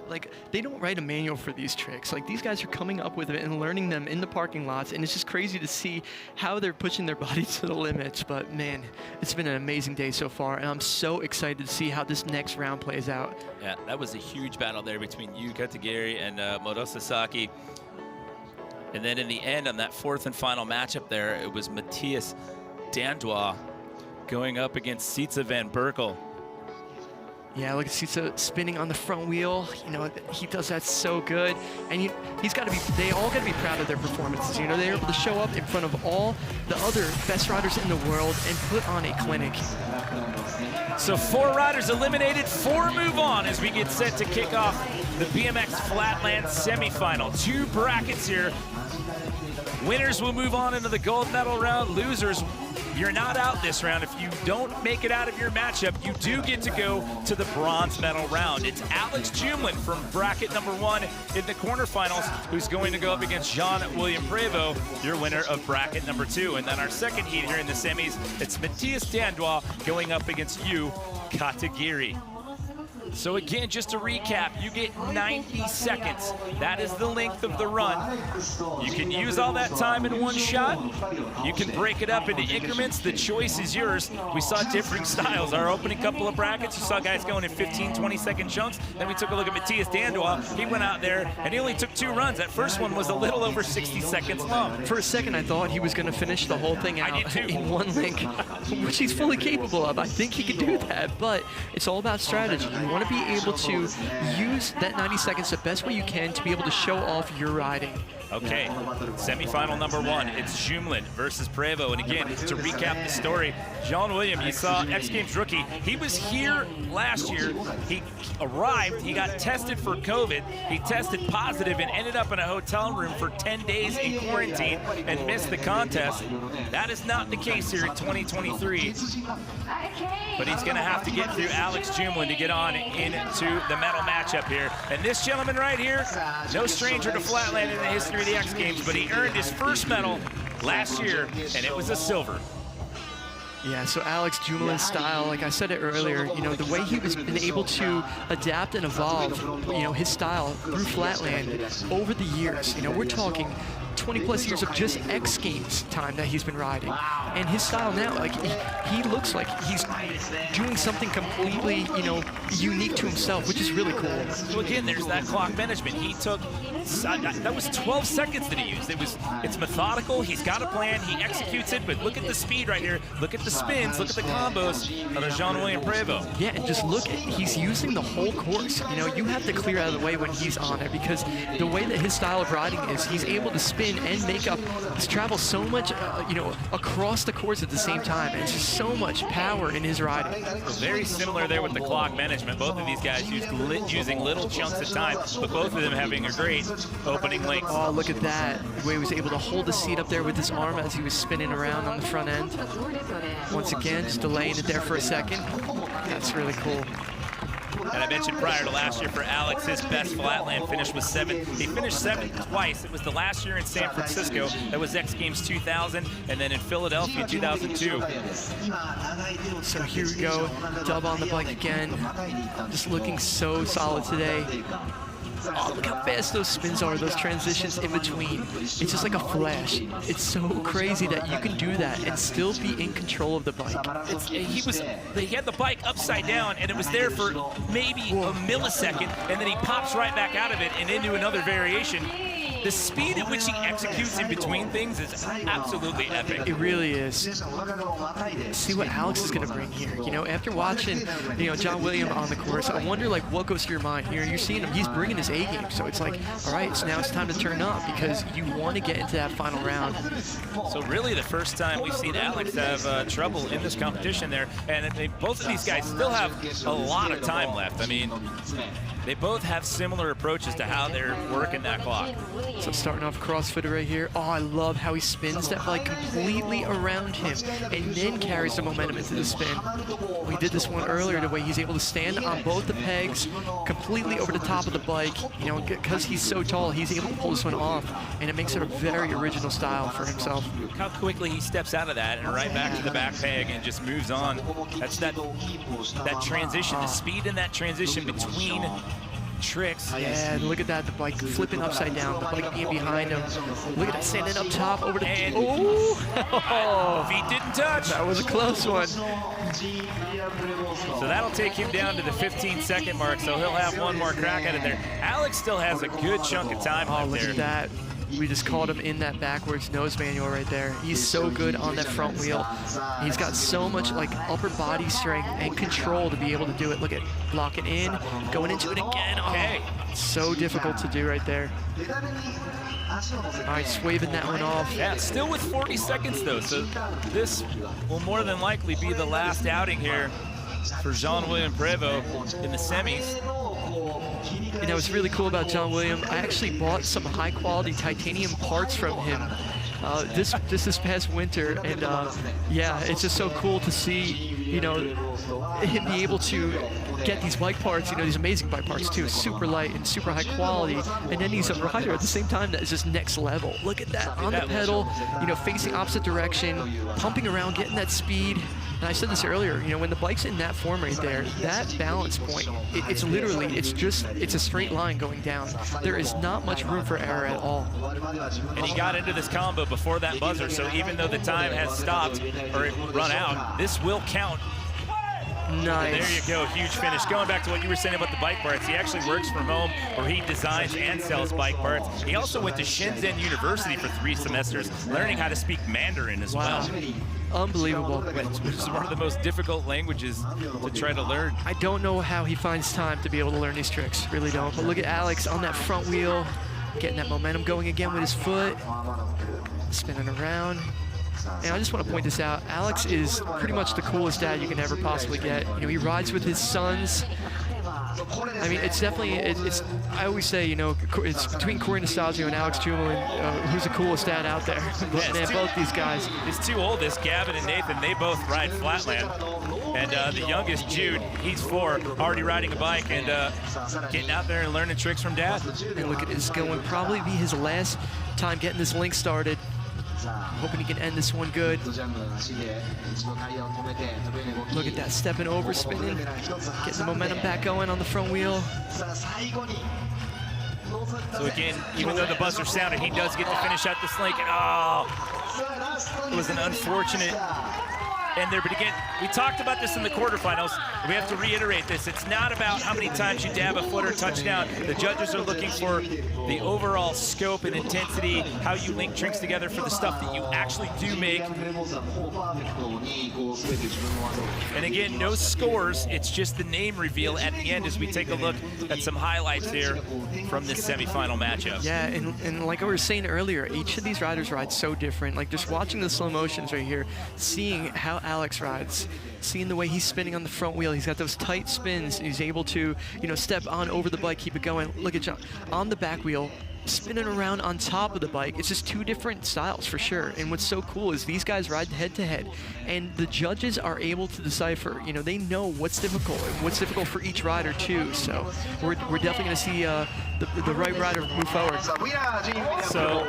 Speaker 2: Like, they don't write a manual for these tricks. Like, these guys are coming up with it and learning them in the parking lots, and it's just crazy to see how they're pushing their bodies to the limits. But man, it's been an amazing day so far, and I'm so excited to see how this next round plays out.
Speaker 1: Yeah, that was a huge battle there between Yu Katagiri and Moro Sasaki. And then in the end, on that fourth and final matchup there, it was Matthias Dandois going up against Sietze van Berkel.
Speaker 2: Yeah, look at Sietze spinning on the front wheel. You know, he does that so good. And he's got to be, they all got to be proud of their performances. You know, they're able to show up in front of all the other best riders in the world and put on a clinic.
Speaker 1: So 4 riders eliminated, 4 move on as we get set to kick off the BMX Flatland semifinal. 2 brackets here. Winners will move on into the gold medal round. Losers, you're not out this round. If you don't make it out of your matchup, you do get to go to the bronze medal round. It's Alex Jumlin from bracket number 1 in the quarterfinals who's going to go up against Jean-William Prévost, your winner of bracket number 2. And then our second heat here in the semis, it's Matthias Dandois going up against Yu Katagiri. So again, just to recap, you get 90 seconds. That is the length of the run. You can use all that time in one shot. You can break it up into increments. The choice is yours. We saw different styles. Our opening couple of brackets, you saw guys going in 15, 20-second chunks. Then we took a look at Matthias Dandois. He went out there, and he only took 2 runs. That first one was a little over 60 seconds long.
Speaker 2: For a second, I thought he was going to finish the whole thing out in one link, which he's fully capable of. I think he can do that, but it's all about strategy. You want to be able to use that 90 seconds the best way you can to be able to show off your riding.
Speaker 1: Okay, semifinal number 1, it's Jumlin versus Prévost. And again, to recap the story, Jean-William, you saw X Games rookie. He was here last year. He arrived, he got tested for COVID. He tested positive and ended up in a hotel room for 10 days in quarantine and missed the contest. That is not the case here in 2023. But he's gonna have to get through Alex Jumlin to get on into the medal matchup here. And this gentleman right here, no stranger to Flatland in the history of the X Games, but he earned his first medal last year, and it was a silver.
Speaker 2: Yeah, so Alex Jumlin's style, like I said it earlier, you know, the way he was been able to adapt and evolve, you know, his style through Flatland over the years. You know, we're talking 20+ years of just X Games time that he's been riding. And his style now, like, he looks like he's doing something completely, you know, unique to himself, which is really cool.
Speaker 1: So again, there's that clock management. He took, that was 12 seconds that he used. It's methodical, he's got a plan, he executes it, but look at the speed right here. Look at the spins, look at the combos of Jean-William Prévost.
Speaker 2: Yeah, and just look at, he's using the whole course. You know, you have to clear out of the way when he's on it, because the way that his style of riding is, he's able to spin and make up, he's traveled so much, you know, across the course at the same time. And it's just so much power in his riding.
Speaker 1: Very similar there with the clock management. Both of these guys using little chunks of time, but both of them having a great opening length.
Speaker 2: Oh, look at that. The way he was able to hold the seat up there with his arm as he was spinning around on the front end. Once again, just delaying it there for a second. That's really cool.
Speaker 1: And I mentioned prior to last year for Alex, his best Flatland finish was 7th. He finished 7th twice. It was the last year in San Francisco. That was X Games 2000, and then in Philadelphia 2002.
Speaker 2: So here we go, dub on the bike again. Just looking so solid today. Oh, look how fast those spins are, those transitions in between. It's just like a flash. It's so crazy that you can do that and still be in control of the bike.
Speaker 1: He had the bike upside down, and it was there for maybe a millisecond, and then he pops right back out of it and into another variation. the speed at which he executes in between things is absolutely epic.
Speaker 2: It really is. See what Alex is going to bring here. You know, after watching, you know, John William on the course, I wonder, like, what goes through your mind. You're seeing him, he's bringing his A game, so it's like, all right, so now it's time to turn up because you want to get into that final round.
Speaker 1: So really the first time we've seen Alex have trouble in this competition there, and both of these guys still have a lot of time left. I mean, they both have similar approaches to how they're working that clock.
Speaker 2: So starting off CrossFitter right here. Oh, I love how he spins that bike completely around him and then carries the momentum into the spin. We did this one earlier, the way he's able to stand on both the pegs completely over the top of the bike. You know, because he's so tall, he's able to pull this one off, and it makes it a very original style for himself.
Speaker 1: Look how quickly he steps out of that and right back to the back peg and just moves on. That's that transition, the speed in that transition between tricks.
Speaker 2: Yeah, look at that, the bike flipping upside down, the bike being behind him. Look at that, standing up top over the...
Speaker 1: And
Speaker 2: oh!
Speaker 1: Feet didn't touch.
Speaker 2: That was a close one.
Speaker 1: So that'll take him down to the 15-second mark, so he'll have one more crack at it there. Alex still has a good chunk of time left
Speaker 2: look
Speaker 1: there.
Speaker 2: At that. We just caught him in that backwards nose manual right there. He's so good on that front wheel. He's got so much like upper body strength and control to be able to do it. Look at blocking in, going into it again. Okay, so difficult to do right there. All right, swaving that one off.
Speaker 1: Yeah, still with 40 seconds though, so this will more than likely be the last outing here for Jean-William Prévost in the semis.
Speaker 2: You know, what's really cool about John William, I actually bought some high-quality titanium parts from him this past winter, and yeah, it's just so cool to see, you know, him be able to get these bike parts, you know, these amazing bike parts too, super light and super high quality, and then he's a rider at the same time that is just next level. Look at that, on the pedal, you know, facing opposite direction, pumping around, getting that speed. And I said this earlier, you know, when the bike's in that form right there, that balance point, it's literally, it's a straight line going down. There is not much room for error at all.
Speaker 1: And he got into this combo before that buzzer, so even though the time has stopped or run out, this will count.
Speaker 2: Nice.
Speaker 1: And there you go, huge finish. Going back to what you were saying about the bike parts, he actually works from home where he designs and sells bike parts. He also went to Shenzhen University for 3 semesters, learning how to speak Mandarin as well.
Speaker 2: Unbelievable.
Speaker 1: Which is one of the most difficult languages to try to learn.
Speaker 2: I don't know how he finds time to be able to learn these tricks, really don't. But look at Alex on that front wheel, getting that momentum going again with his foot, spinning around. And I just want to point this out, Alex is pretty much the coolest dad you can ever possibly get. You know, he rides with his sons. I mean, it's definitely, I always say, you know, it's between Corey Nastasio and Alex Jumelin, who's the coolest dad out there. But man, both these guys.
Speaker 1: His 2 oldest, Gavin and Nathan, they both ride flatland. And the youngest, Jude, he's 4, already riding a bike and getting out there and learning tricks from dad.
Speaker 2: And look at this, going probably be his last time getting this link started. Hoping he can end this one good. Look at that, stepping over, spinning, getting the momentum back going on the front wheel.
Speaker 1: So again, even though the buzzer sounded, he does get to finish out this link. And oh, it was an unfortunate end there. But again, we talked about this in the quarterfinals. We have to reiterate this. It's not about how many times you dab a foot or touchdown. The judges are looking for the overall scope and intensity, how you link tricks together for the stuff that you actually do make. And again, no scores. It's just the name reveal at the end as we take a look at some highlights here from this semifinal matchup.
Speaker 2: Yeah, and like I was saying earlier, each of these riders ride so different. Like just watching the slow motions right here, seeing how Alex rides, seeing the way he's spinning on the front wheel. He's got those tight spins. He's able to, you know, step on over the bike, keep it going. Look at John on the back wheel, spinning around on top of the bike. It's just 2 different styles for sure. And what's so cool is these guys ride head to head, and the judges are able to decipher. You know, they know what's difficult and what's difficult for each rider too. So we're definitely going to see the right rider move forward.
Speaker 1: So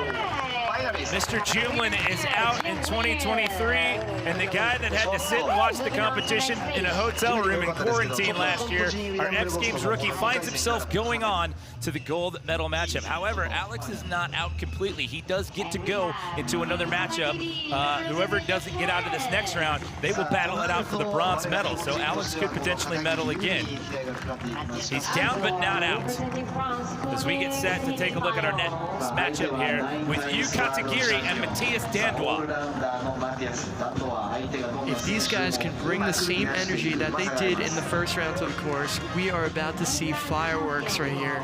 Speaker 1: Mr. Jumlin is out in 2023, and the guy that had to sit and watch the competition in a hotel room in quarantine last year, our X Games rookie, finds himself going on to the gold medal matchup. However, Alex is not out completely. He does get to go into another matchup. Whoever doesn't get out of this next round, they will battle it out for the bronze medal. So Alex could potentially medal again. He's down but not out. As we get set to take a look at our next matchup here with Yu Katagiri and Matthias Dandois.
Speaker 2: If these guys can bring the same energy that they did in the first round to the course, we are about to see fireworks right here.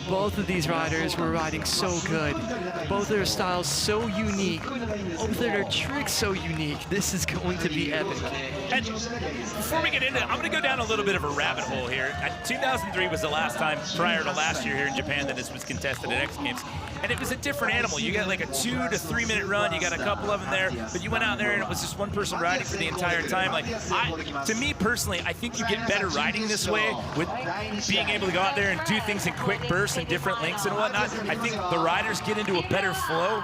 Speaker 2: Both of these riders were riding so good. Both of their styles so unique. Both of their tricks so unique. This is going to be epic.
Speaker 1: And before we get into it, I'm going to go down a little bit of a rabbit hole here. 2003 was the last time prior to last year here in Japan that this was contested at X Games. And it was a different animal. You got like a 2 to 3 minute run. You got a couple of them there, but you went out there and it was just one person riding for the entire time. Like, to me personally, I think you get better riding this way with being able to go out there and do things in quick bursts and different lengths and whatnot. I think the riders get into a better flow.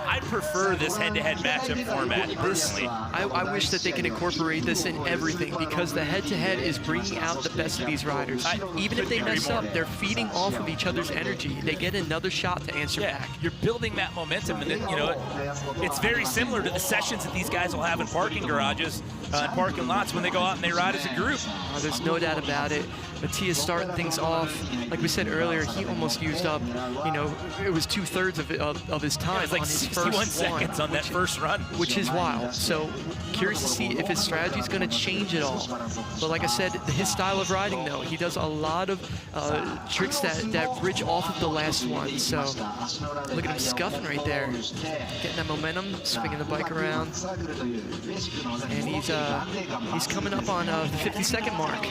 Speaker 1: I prefer this head-to-head matchup format personally.
Speaker 2: I wish that they can incorporate this in everything, because the head-to-head is bringing out the best of these riders. Even if they mess up, they're feeding off of each other's energy. They get another shot to answer back.
Speaker 1: You're building that momentum, and then, you know, it's very similar to the sessions that these guys will have in parking garages and parking lots when they go out and they ride as a group.
Speaker 2: There's no doubt about it. Matthias starting things off. Like we said earlier, he almost used up, you know, it was 2/3 of his time.
Speaker 1: Yeah, it was like
Speaker 2: on his
Speaker 1: 61
Speaker 2: first
Speaker 1: seconds on that first run.
Speaker 2: Which is wild. So curious to see if his strategy is going to change at all. But like I said, his style of riding, though, he does a lot of tricks that bridge off of the last one. So look at him scuffing right there. Getting that momentum, swinging the bike around. And he's coming up on the 50-second mark.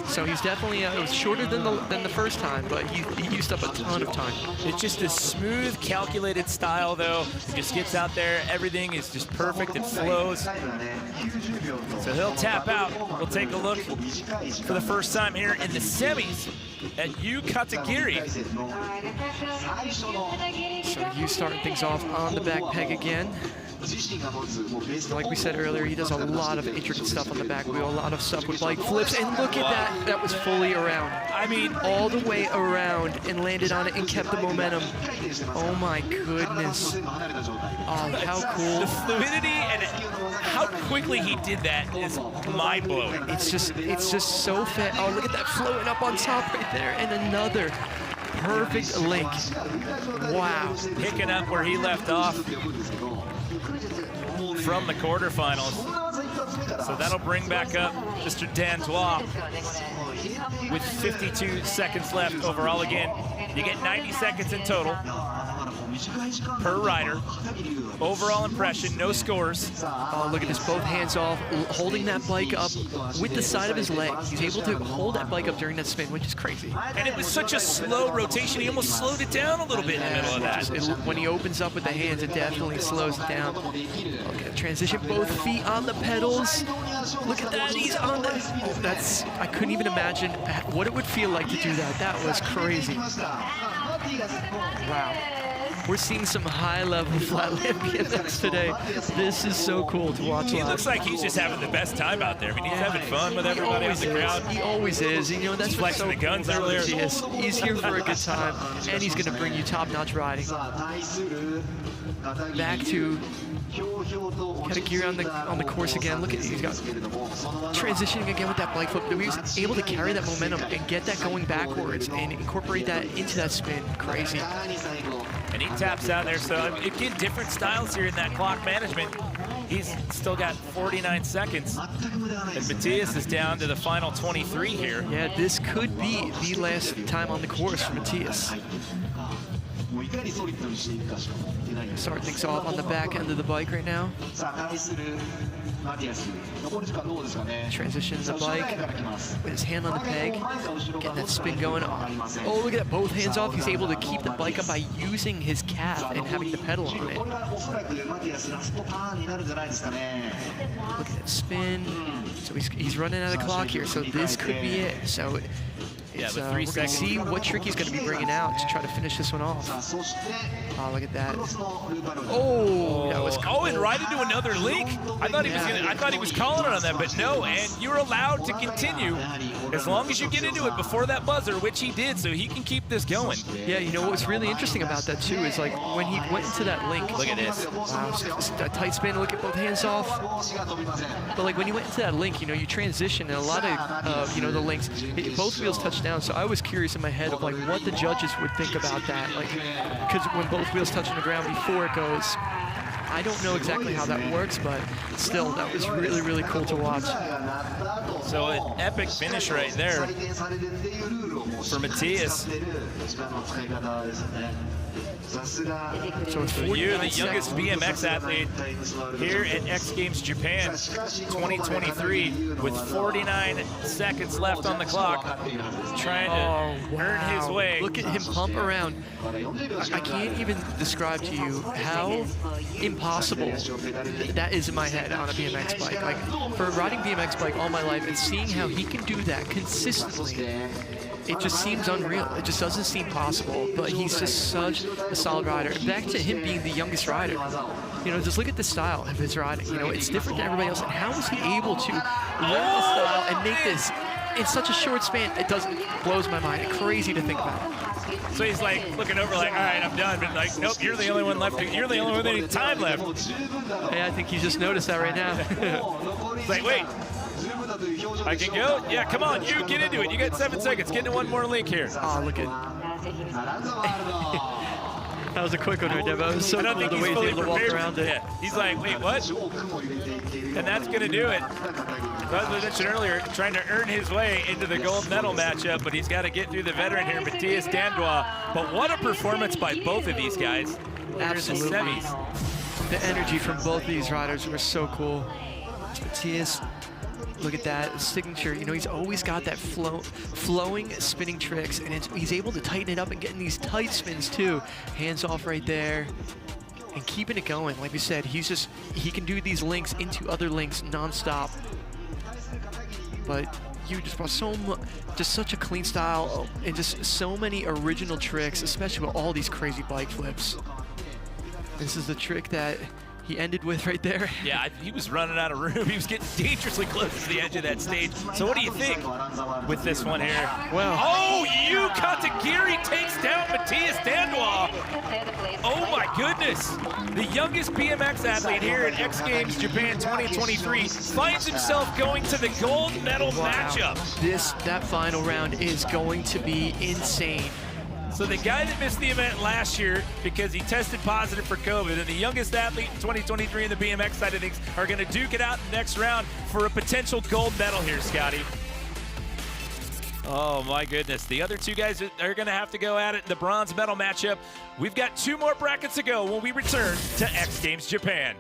Speaker 2: So he's definitely, it was shorter than the first time, but he used up a ton of time.
Speaker 1: It's just a smooth, calculated style, though. He just gets out there, everything is just perfect, it flows. So he'll tap out. We'll take a look for the first time here in the semis at Yu Katagiri.
Speaker 2: So Yu starting things off on the back peg again. Like we said earlier, he does a lot of intricate stuff on the back wheel, a lot of stuff with bike flips, and look at that, that was fully around. I mean, all the way around and landed on it and kept the momentum. Oh my goodness. Oh, how cool.
Speaker 1: The fluidity and how quickly he did that is mind-blowing.
Speaker 2: It's just so fast. Oh, look at that floating up on top right there, and another perfect link. Wow.
Speaker 1: Picking up where he left off from the quarterfinals. So that'll bring back up Mr. Dandois with 52 seconds left overall. Again, you get 90 seconds in total per rider. Overall impression, no scores.
Speaker 2: Oh, look at this, both hands off, holding that bike up with the side of his leg. He's able to hold that bike up during that spin, which is crazy.
Speaker 1: And it was such a slow rotation, he almost slowed it down a little bit in the middle of that.
Speaker 2: When he opens up with the hands, it definitely slows it down. Okay, transition, both feet on the pedals. Look at that, he's on the... Oh, that's... I couldn't even imagine what it would feel like to do that. That was crazy. Wow. We're seeing some high-level flatland BmX today. This is so cool to watch.
Speaker 1: He looks like he's just having the best time out there. I mean, he's having fun with everybody in the crowd.
Speaker 2: He always is. You know, that's what's
Speaker 1: flexing
Speaker 2: so
Speaker 1: the guns
Speaker 2: cool
Speaker 1: earlier.
Speaker 2: He is. He's here for a good time, and he's going to bring you top-notch riding. Back to Katagiri on the course again. Look at, he's got transitioning again with that bike flip. He was able to carry that momentum and get that going backwards and incorporate that into that spin. Crazy.
Speaker 1: And he taps out there. So again, different styles here in that clock management. He's still got 49 seconds. And Matthias is down to the final 23 here.
Speaker 2: Yeah, this could be the last time on the course for Matthias. Start things off on the back end of the bike right now. Transition the bike with his hand on the peg, getting that spin going on. Oh, look at that, both hands off. He's able to keep the bike up by using his calf and having the pedal on it. Look at that spin. So he's running out of clock here, so this could be it. So
Speaker 1: Yeah,
Speaker 2: It's,
Speaker 1: with 3
Speaker 2: we're going to
Speaker 1: seconds.
Speaker 2: see what trick he's going to be bringing out to try to finish this one off. Oh, look at that. Oh, that was cool.
Speaker 1: Oh, and right into another link. I thought he was calling it on that, but no. And you're allowed to continue as long as you get into it before that buzzer, which he did, so he can keep this going.
Speaker 2: Yeah, you know what's really interesting about that too is like when he went into that link.
Speaker 1: Look at this.
Speaker 2: Wow, a tight spin. Look at both hands off. But like when you went into that link, you know, you transition, and a lot of you know, the links, both wheels touch down. So I was curious in my head of like what the judges would think about that, like because when both wheels touch on the ground before it goes. I don't know exactly how that works, but still, that was really, really cool to watch.
Speaker 1: So an epic finish right there for Matthias.
Speaker 2: So
Speaker 1: you're the youngest BMX athlete here at X Games Japan 2023 with 49 seconds left on the clock, trying to earn his way.
Speaker 2: Look at him pump around. I can't even describe to you how impossible that is in my head on a BMX bike. Like, for riding BMX bike all my life and seeing how he can do that consistently, it just seems unreal. It just doesn't seem possible, but he's just such a solid rider. And back to him being the youngest rider, you know, just look at the style of his riding. You know, it's different than everybody else. And how is he able to learn the style and make this in such a short span? It blows my mind. Crazy to think about.
Speaker 1: So he's like looking over like, all right, I'm done. But like, nope, you're the only one left. You're the only one with any time left.
Speaker 2: Hey, I think he just noticed that right now.
Speaker 1: It's like, wait. I can go? Yeah, come on, you get into it. You got 7 seconds. Get into one more link here.
Speaker 2: Oh, look at that was a quick one right there, but it was so cool the way he's able to walk around it.
Speaker 1: Yeah. He's like, wait, what? And that's going to do it. As I mentioned earlier, trying to earn his way into the gold medal matchup, but he's got to get through the veteran here, Matthias Dandois. But what a performance by both of these guys.
Speaker 2: Absolutely.
Speaker 1: In the semis.
Speaker 2: The energy from both these riders were so cool. Matthias, look at that signature. You know, he's always got that flowing spinning tricks, and he's able to tighten it up and get in these tight spins too. Hands off right there, and keeping it going. Like we said, he can do these links into other links nonstop. But you just brought just such a clean style and just so many original tricks, especially with all these crazy bike flips. This is the trick that he ended with right there.
Speaker 1: Yeah, he was running out of room. He was getting dangerously close to the edge of that stage. So what do you think with this one here?
Speaker 2: Well,
Speaker 1: oh, Yu Katagiri takes down Matthias Dandois. Oh my goodness. The youngest BMX athlete here at X Games Japan 2023 finds himself going to the gold medal matchup.
Speaker 2: That final round is going to be insane.
Speaker 1: So the guy that missed the event last year because he tested positive for COVID, and the youngest athlete in 2023 in the BMX side of things are going to duke it out in the next round for a potential gold medal here, Scotty. Oh my goodness. The other two guys are going to have to go at it in the bronze medal matchup. We've got 2 more brackets to go when we return to X Games Japan.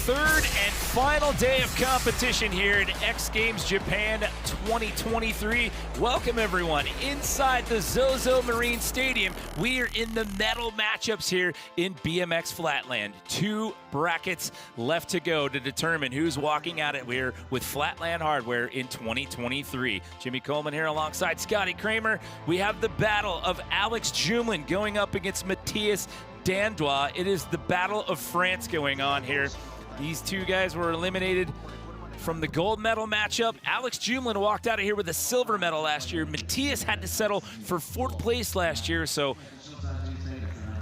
Speaker 1: Third and final day of competition here at X Games Japan 2023. Welcome everyone inside the Zozo Marine Stadium. We are in the medal matchups here in BMX Flatland. 2 brackets left to go to determine who's walking out it here with Flatland Hardware in 2023. Jimmy Coleman here alongside Scotty Kramer. We have the battle of Alex Jumlin going up against Matthias Dandois. It is the Battle of France going on here. These 2 guys were eliminated from the gold medal matchup. Alex Jumlin walked out of here with a silver medal last year. Matthias had to settle for 4th place last year. So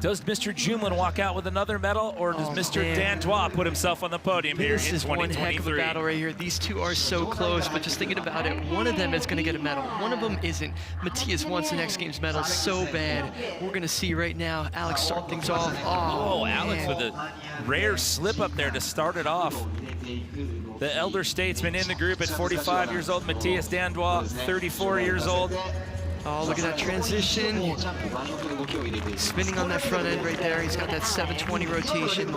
Speaker 1: does Mr. Jumlin walk out with another medal, or does Mr. Dandois put himself on the podium here in 2023? This is
Speaker 2: one heck of a battle right here. These 2 are so close, but just thinking about it, one of them is going to get a medal. One of them isn't. Matthias wants the X Games medal so bad. We're going to see right now Alex start things off.
Speaker 1: Oh, Alex with a rare slip up there to start it off. The elder statesman in the group at 45 years old, Matthias Dandois, 34 years old.
Speaker 2: Oh, look at that transition. Spinning on that front end right there. He's got that 720 rotation.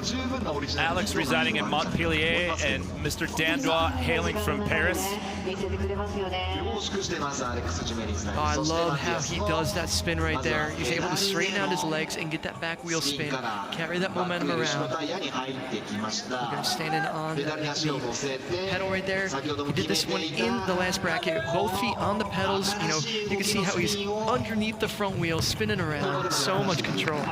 Speaker 1: Alex residing in Montpellier and Mr. Dandois hailing from Paris.
Speaker 2: Oh, I love how he does that spin right there. He's able to straighten out his legs and get that back wheel spin, carry that momentum around. Look at him standing on the pedal right there. He did this one in the last bracket. Both feet on the pedals. You know, you can see how he's underneath the front wheel, spinning around. So much control.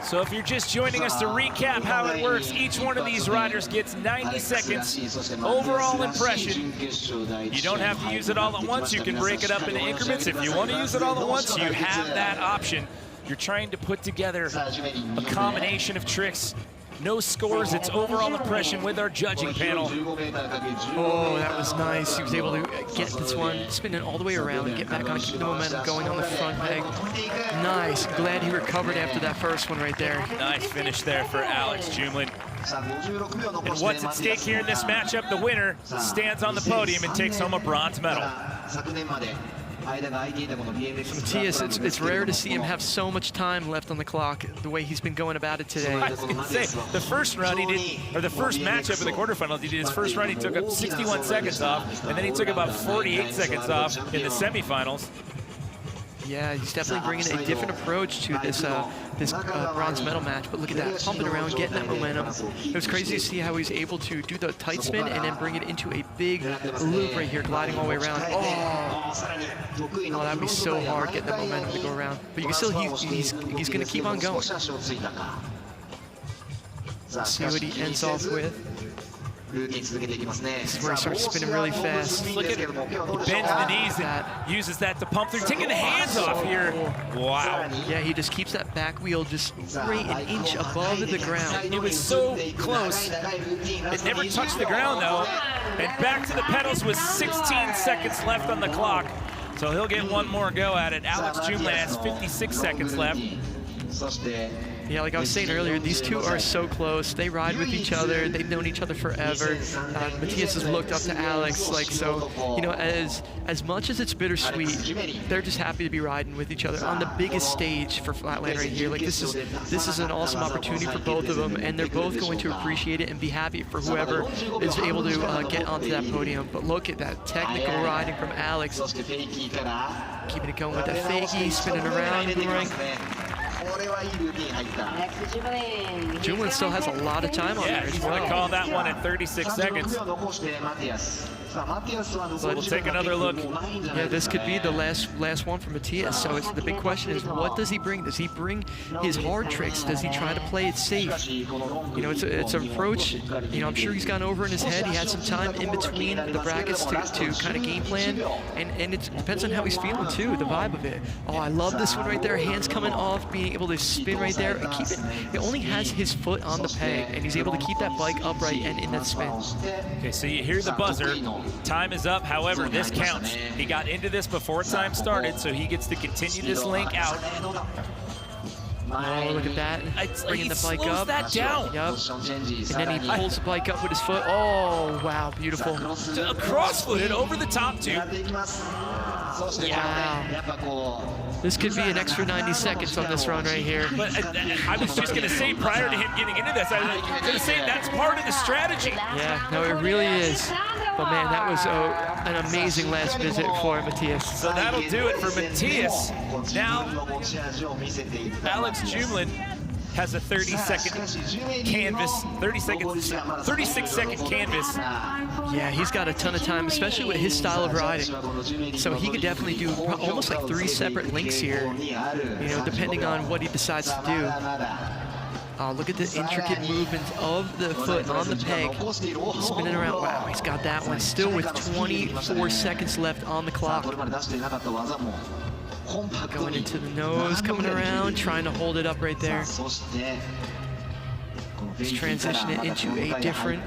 Speaker 1: So if you're just joining us to recap how it works, each one of these riders gets 90 seconds overall impression. You don't have to use it all at once. You can break it up into increments. If you want to use it all at once, you have that option. You're trying to put together a combination of tricks. No scores, it's overall impression with our judging panel.
Speaker 2: Oh, that was nice. He was able to get this one, spin it all the way around, get back on, keep the momentum going on the front peg. Nice. Glad he recovered after that first one right there. Nice
Speaker 1: finish there for Alex Jumlin. And what's at stake here in this matchup? The winner stands on the podium and takes home a bronze medal.
Speaker 2: Matthias, it's rare to see him have so much time left on the clock, the way he's been going about it today.
Speaker 1: I was going to say, the first run he did, or the first matchup in the quarterfinals, he did his first run, he took up 61 seconds off, and then he took about 48 seconds off in the semifinals.
Speaker 2: Yeah, he's definitely bringing a different approach to this bronze medal match. But look at that, pumping around, getting that momentum. It was crazy to see how he's able to do the tight spin and then bring it into a big loop right here, gliding all the way around. Oh, that'd be so hard getting that momentum to go around. But you can still, he's going to keep on going. Let's see what he ends off with. This is where he starts spinning really fast.
Speaker 1: Look at it. He bends the knees and uses that to pump through. Taking the hands off here. Wow.
Speaker 2: Yeah, he just keeps that back wheel just right an inch above the ground.
Speaker 1: It was so close. It never touched the ground, though. And back to the pedals with 16 seconds left on the clock. So he'll get one more go at it. Alex Jumlin has 56 seconds left.
Speaker 2: Yeah, like I was saying earlier, these two are so close. They ride with each other. They've known each other forever. Matthias has looked up to Alex, like, so, you know, as much as it's bittersweet, they're just happy to be riding with each other on the biggest stage for Flatland right here. Like, this is an awesome opportunity for both of them, and they're both going to appreciate it and be happy for whoever is able to get onto that podium. But look at that technical riding from Alex. Keeping it going with that fakie, spinning around, boomerang. Jumlin still has a lot of time on there as well.
Speaker 1: He's going to call that one at 36 seconds. So we'll take another look.
Speaker 2: Yeah, this could be the last one for Matthias. So the big question is, what does he bring? Does he bring his hard tricks? Does he try to play it safe? You know, it's an approach. You know, I'm sure he's gone over in his head. He had some time in between the brackets to kind of game plan, and it depends on how he's feeling too, the vibe of it. Oh, I love this one right there. Hands coming off, being able to spin right there and keep it. He only has his foot on the peg, and he's able to keep that bike upright and in that spin.
Speaker 1: Okay, so you hear the buzzer. Time is up. However, this counts. He got into this before time started, so he gets to continue this link out.
Speaker 2: Oh, look at that. Bringing the bike up.
Speaker 1: That down.
Speaker 2: Yep. And then he pulls the bike up with his foot. Oh, wow, beautiful.
Speaker 1: Cross-footed over the top tube.
Speaker 2: Wow. This could be an extra 90 seconds on this run right here.
Speaker 1: But I was just going to say, prior to him getting into this, I was going to say that's part of the strategy.
Speaker 2: Yeah, no, it really is. But man, that was an amazing last visit for Matthias.
Speaker 1: So that'll do it for Matthias. Now, Alex Jumlin has a 30-second canvas, 36-second canvas.
Speaker 2: Yeah, he's got a ton of time, especially with his style of riding. So he could definitely do almost like 3 separate links here, you know, depending on what he decides to do. Look at the intricate movements of the foot on the peg, spinning around. Wow, he's got that one still with 24 seconds left on the clock. Going into the nose, coming around, trying to hold it up right there. He's transitioning it into a different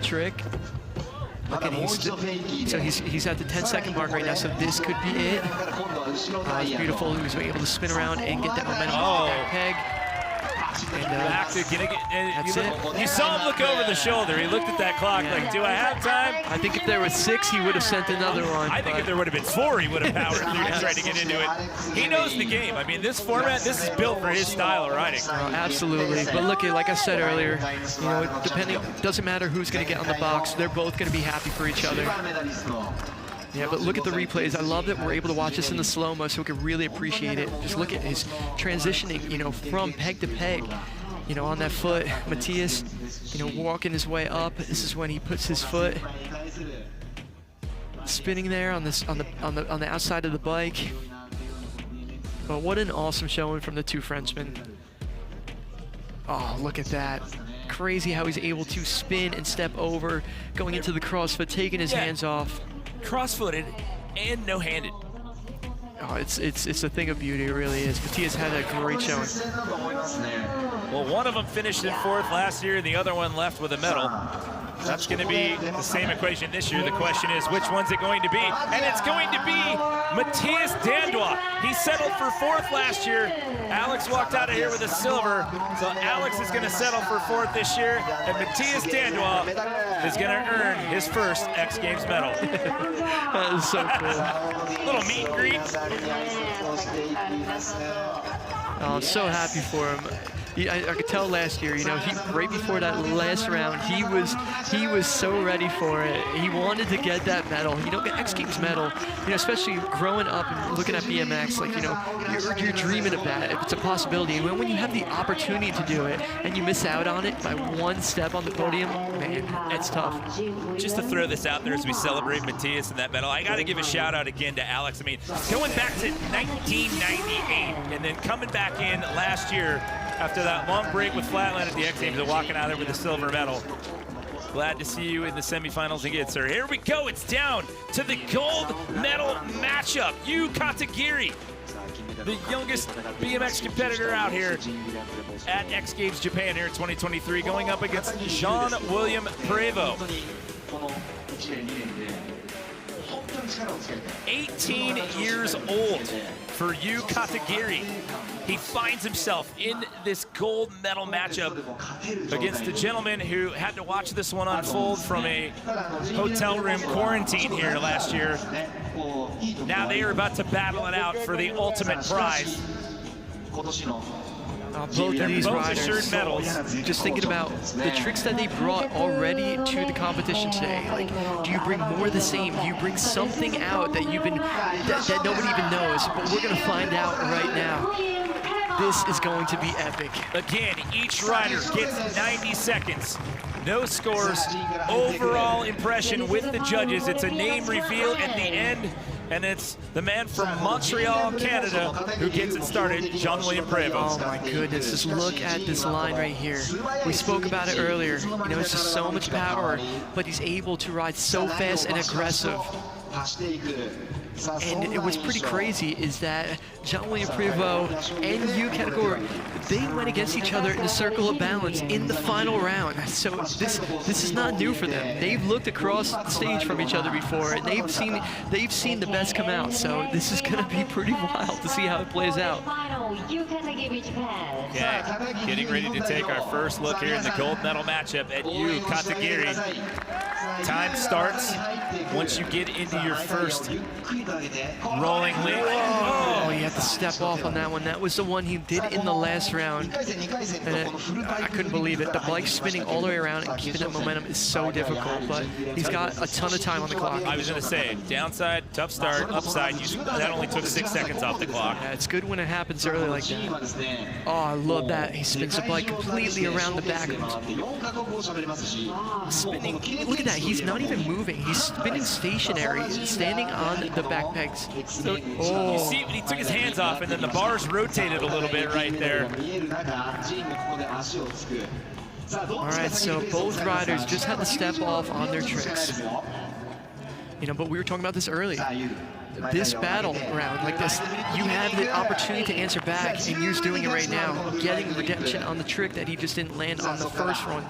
Speaker 2: trick. Look at so he's at the 10-second mark right now, so this could be it. It's beautiful. He was able to spin around and get that momentum on that peg.
Speaker 1: Back to
Speaker 2: that's it.
Speaker 1: You saw him look over the shoulder. He looked at that clock like, do I have time?
Speaker 2: I think if there was 6, he would have sent another one.
Speaker 1: I think if there would have been 4, he would have powered through and tried to get into it. He knows the game. I mean, this format, this is built for his style of riding.
Speaker 2: Absolutely. But look, like I said earlier, you know, doesn't matter who's going to get on the box. They're both going to be happy for each other. Yeah, but look at the replays. I love that we're able to watch this in the slow-mo so we can really appreciate it. Just look at his transitioning, you know, from peg to peg, you know, on that foot. Matthias, you know, walking his way up. This is when he puts his foot spinning there on the outside of the bike. But what an awesome showing from the two Frenchmen. Oh, look at that. Crazy how he's able to spin and step over, going into the crossfoot, taking his hands off.
Speaker 1: Cross-footed and no-handed.
Speaker 2: Oh, it's a thing of beauty, it really is. Matthias had a great showing.
Speaker 1: Well, one of them finished in 4th last year, the other one left with a medal. That's going to be the same equation this year. The question is, which one's it going to be? And it's going to be Matthias Dandois. He settled for 4th last year. Alex walked out of here with a silver. So Alex is going to settle for 4th this year. And Matthias Dandois is going to earn his first X Games medal.
Speaker 2: That is so cool.
Speaker 1: Little meet and greet.
Speaker 2: Oh, I'm so happy for him. I could tell last year, you know, right before that last round, he was so ready for it. He wanted to get that medal, you know, X Games medal. You know, especially growing up and looking at BMX, like, you know, you're dreaming of that. It's a possibility. And when you have the opportunity to do it and you miss out on it by one step on the podium, man, it's tough.
Speaker 1: Just to throw this out there as we celebrate Matthias and that medal, I got to give a shout out again to Alex. I mean, going back to 1998 and then coming back in last year after that long break with Flatland at the X Games and walking out there with a silver medal. Glad to see you in the semifinals again, sir. Here we go. It's down to the gold medal matchup. Yu Katagiri, the youngest BMX competitor out here at X Games Japan here in 2023, going up against Jean-William Prévost. 18 years old for Yu Katagiri. He finds himself in this gold medal matchup against a gentleman who had to watch this one unfold from a hotel room quarantine here last year. Now they are about to battle it out for the ultimate prize.
Speaker 2: Both of these riders, assured medals. Just thinking about the tricks that they brought already to the competition today. Like, do you bring more of the same? Do you bring something out that you've been that nobody even knows? But we're gonna find out right now. This is going to be epic.
Speaker 1: Again, each rider gets 90 seconds. No scores, overall impression with the judges. It's a name reveal at the end, and it's the man from Montreal, Canada, who gets it started, Jean-William Prévost.
Speaker 2: Oh my goodness, just look at this line right here. We spoke about it earlier. You know, it's just so much power, but he's able to ride so fast and aggressive. And what's pretty crazy is that Jean-William Prévost and Yu Katagiri, they went against each other in the circle of balance in the final round. So this is not new for them. They've looked across the stage from each other before, and they've seen the best come out. So this is going to be pretty wild to see how it plays out.
Speaker 1: Okay, getting ready to take our first look here in the gold medal matchup at Yu Katagiri. Time starts once you get into your first rolling lead.
Speaker 2: Oh, you have to step off on that one. That was the one he did in the last round. And I couldn't believe it. The bike spinning all the way around and keeping that momentum is so difficult, but he's got a ton of time on the clock.
Speaker 1: I was going to say, downside, tough start, upside, that only took 6 seconds off the clock.
Speaker 2: Yeah, it's good when it happens early like that. Oh, I love that. He spins the bike completely around the back. Spinning. Look at that. He's not even moving. He's spinning stationary, standing on the back pegs.
Speaker 1: So, you see, he took his hands off, and then the bars rotated a little bit right there.
Speaker 2: All right, so both riders just had to step off on their tricks. You know, but we were talking about this earlier. This battle round like this, you have the opportunity to answer back, and Yu's doing it right now, getting redemption on the trick that he just didn't land on the first one.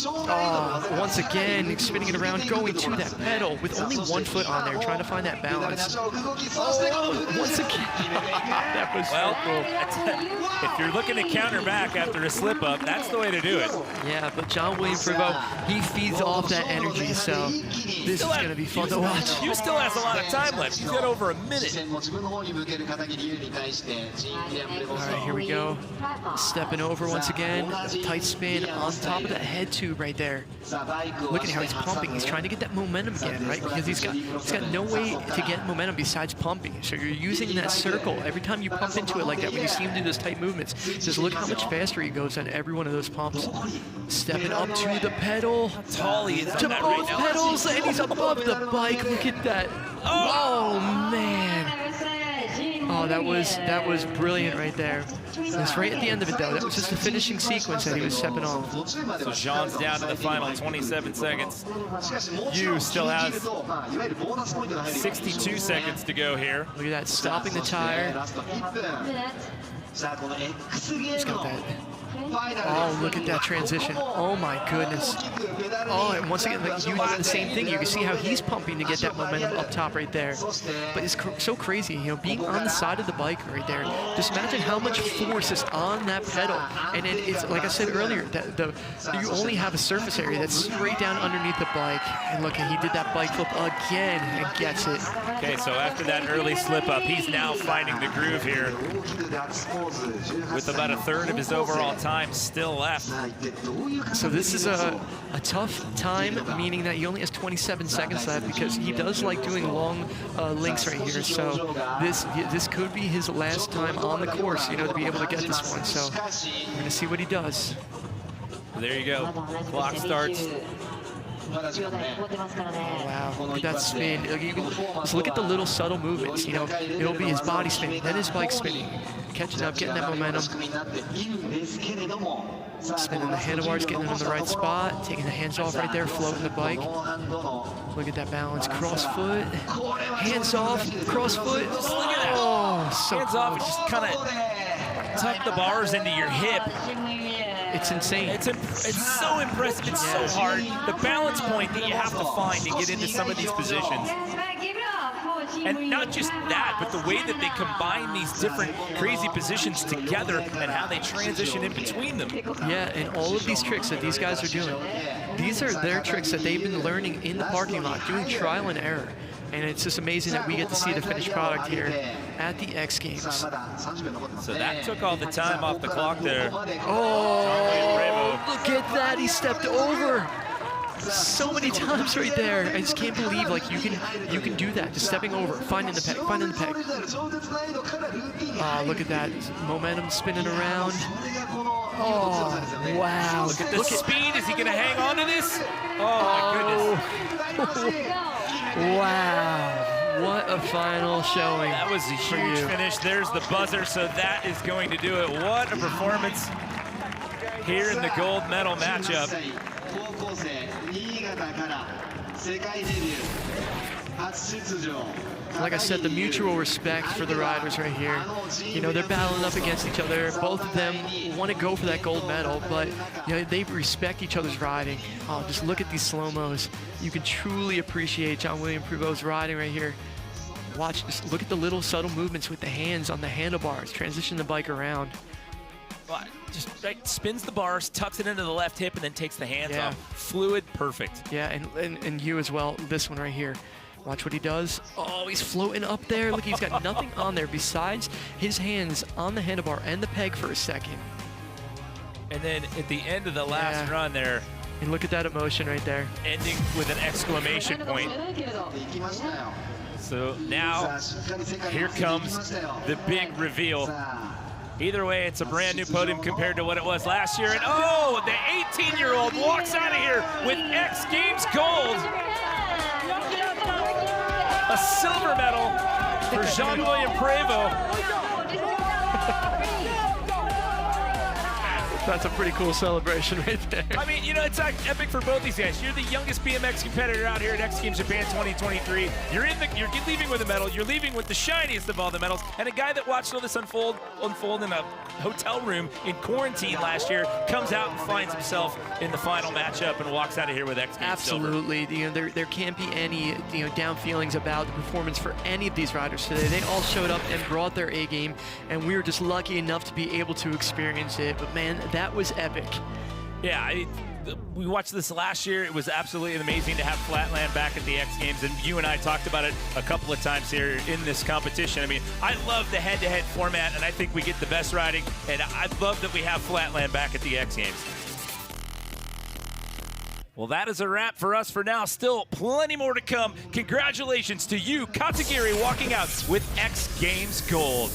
Speaker 2: Oh, once again, spinning it around, going to that pedal with only 1 foot on there, trying to find that balance. Oh, once again, that was
Speaker 1: Well,
Speaker 2: so cool.
Speaker 1: if you're looking to counter back after a slip up, that's the way to do it.
Speaker 2: Yeah, but John William Prevost, he feeds off that energy, so this is going to be fun to watch.
Speaker 1: He still has a lot of time left. He's got over a minute.
Speaker 2: All right, here we go. Stepping over once again. Tight spin on top of that head tube right there. Look at how he's pumping. He's trying to get that momentum again, right? Because he's got no way to get momentum besides pumping. So you're using that circle. Every time you pump into it like that, when you see him do those tight movements, just look how much faster he goes on every one of those pumps. Stepping up to the pedal.
Speaker 1: Tall he is on
Speaker 2: To
Speaker 1: that
Speaker 2: both
Speaker 1: right now.
Speaker 2: pedals, and he's above the bike. Look at that. Oh, man. Oh, that was brilliant right there. That's right at the end of it, though. That was just the finishing sequence that he was stepping off.
Speaker 1: So Jean's down to the final 27 seconds. Yu still has 62 seconds to go here.
Speaker 2: Look at that, stopping the tire. He's got that. Oh, look at that transition. Oh, my goodness. Oh, and once again, like, you do the same thing. You can see how he's pumping to get that momentum up top right there. But it's so crazy, you know, being on the side of the bike right there. Just imagine how much force is on that pedal. And then it's, like I said earlier, you only have a surface area that's straight down underneath the bike. And look, he did that bike flip again and gets it.
Speaker 1: Okay, so after that early slip up, he's now finding the groove here with about a third of his overall time still left.
Speaker 2: So this is a tough time, meaning that he only has 27 seconds left because he does like doing long links right here. So this could be his last time on the course, you know, to be able to get this one. So we're going to see what he does.
Speaker 1: There you go. Clock starts.
Speaker 2: Oh, wow, look at that spin. Just look at the little subtle movements, you know. It'll be his body spinning, then his bike spinning, catching up, getting that momentum. Spinning the handlebars, getting it in the right spot, taking the hands off right there, floating the bike. Look at that balance, cross foot, hands off, cross foot.
Speaker 1: Just look at that.
Speaker 2: Oh, so
Speaker 1: hands off and just kind of tuck the bars into your hip.
Speaker 2: It's insane.
Speaker 1: It's so impressive. It's so hard. The balance point that you have to find to get into some of these positions. And not just that, but the way that they combine these different crazy positions together and how they transition in between them.
Speaker 2: Yeah, and all of these tricks that these guys are doing, these are their tricks that they've been learning in the parking lot, doing trial and error. And it's just amazing that we get to see the finished product here at the X Games.
Speaker 1: So that took all the time off the clock there.
Speaker 2: Oh, look at that, he stepped over. So many times right there. I just can't believe, like, you can do that, just stepping over, finding the peg, finding the peg. Oh, look at that, momentum spinning around. Oh, wow.
Speaker 1: Look at the speed. Is he going to hang on to this? Oh, my goodness.
Speaker 2: Wow, what a final showing.
Speaker 1: That was a huge finish. There's the buzzer, so that is going to do it. What a performance here in the gold medal matchup.
Speaker 2: Like I said, the mutual respect for the riders right here. You know, they're battling up against each other. Both of them want to go for that gold medal, but you know, they respect each other's riding. Oh, just look at these slow-mos. You can truly appreciate John William Prevost's riding right here. Watch, just look at the little subtle movements with the hands on the handlebars, transition the bike around.
Speaker 1: Just right, spins the bars, tucks it into the left hip, and then takes the hands off. Fluid, perfect.
Speaker 2: Yeah, and you as well, this one right here. Watch what he does. Oh, he's floating up there. Look, he's got nothing on there besides his hands on the handlebar and the peg for a second.
Speaker 1: And then at the end of the last run there,
Speaker 2: and look at that emotion right there.
Speaker 1: ending with an exclamation point. So now, here comes the big reveal. Either way, it's a brand new podium compared to what it was last year. And oh, the 18-year-old walks out of here with X Games gold. A silver medal for Jean William Prevost.
Speaker 2: That's a pretty cool celebration right there.
Speaker 1: I mean, you know, it's like epic for both these guys. You're the youngest BMX competitor out here at X Games Japan 2023. You're leaving with a medal. You're leaving with the shiniest of all the medals. And a guy that watched all this unfold in a hotel room in quarantine last year comes out and finds himself in the final matchup and walks out of here with X Games
Speaker 2: Absolutely. You know, there can't be any down feelings about the performance for any of these riders today. They all showed up and brought their A game, and we were just lucky enough to be able to experience it. But man, that was epic.
Speaker 1: Yeah, we watched this last year. It was absolutely amazing to have Flatland back at the X Games, and you and I talked about it a couple of times here in this competition. I mean, I love the head-to-head format, and I think we get the best riding, and I love that we have Flatland back at the X Games. Well, that is a wrap for us for now. Still plenty more to come. Congratulations to you, Katagiri, walking out with X Games Gold.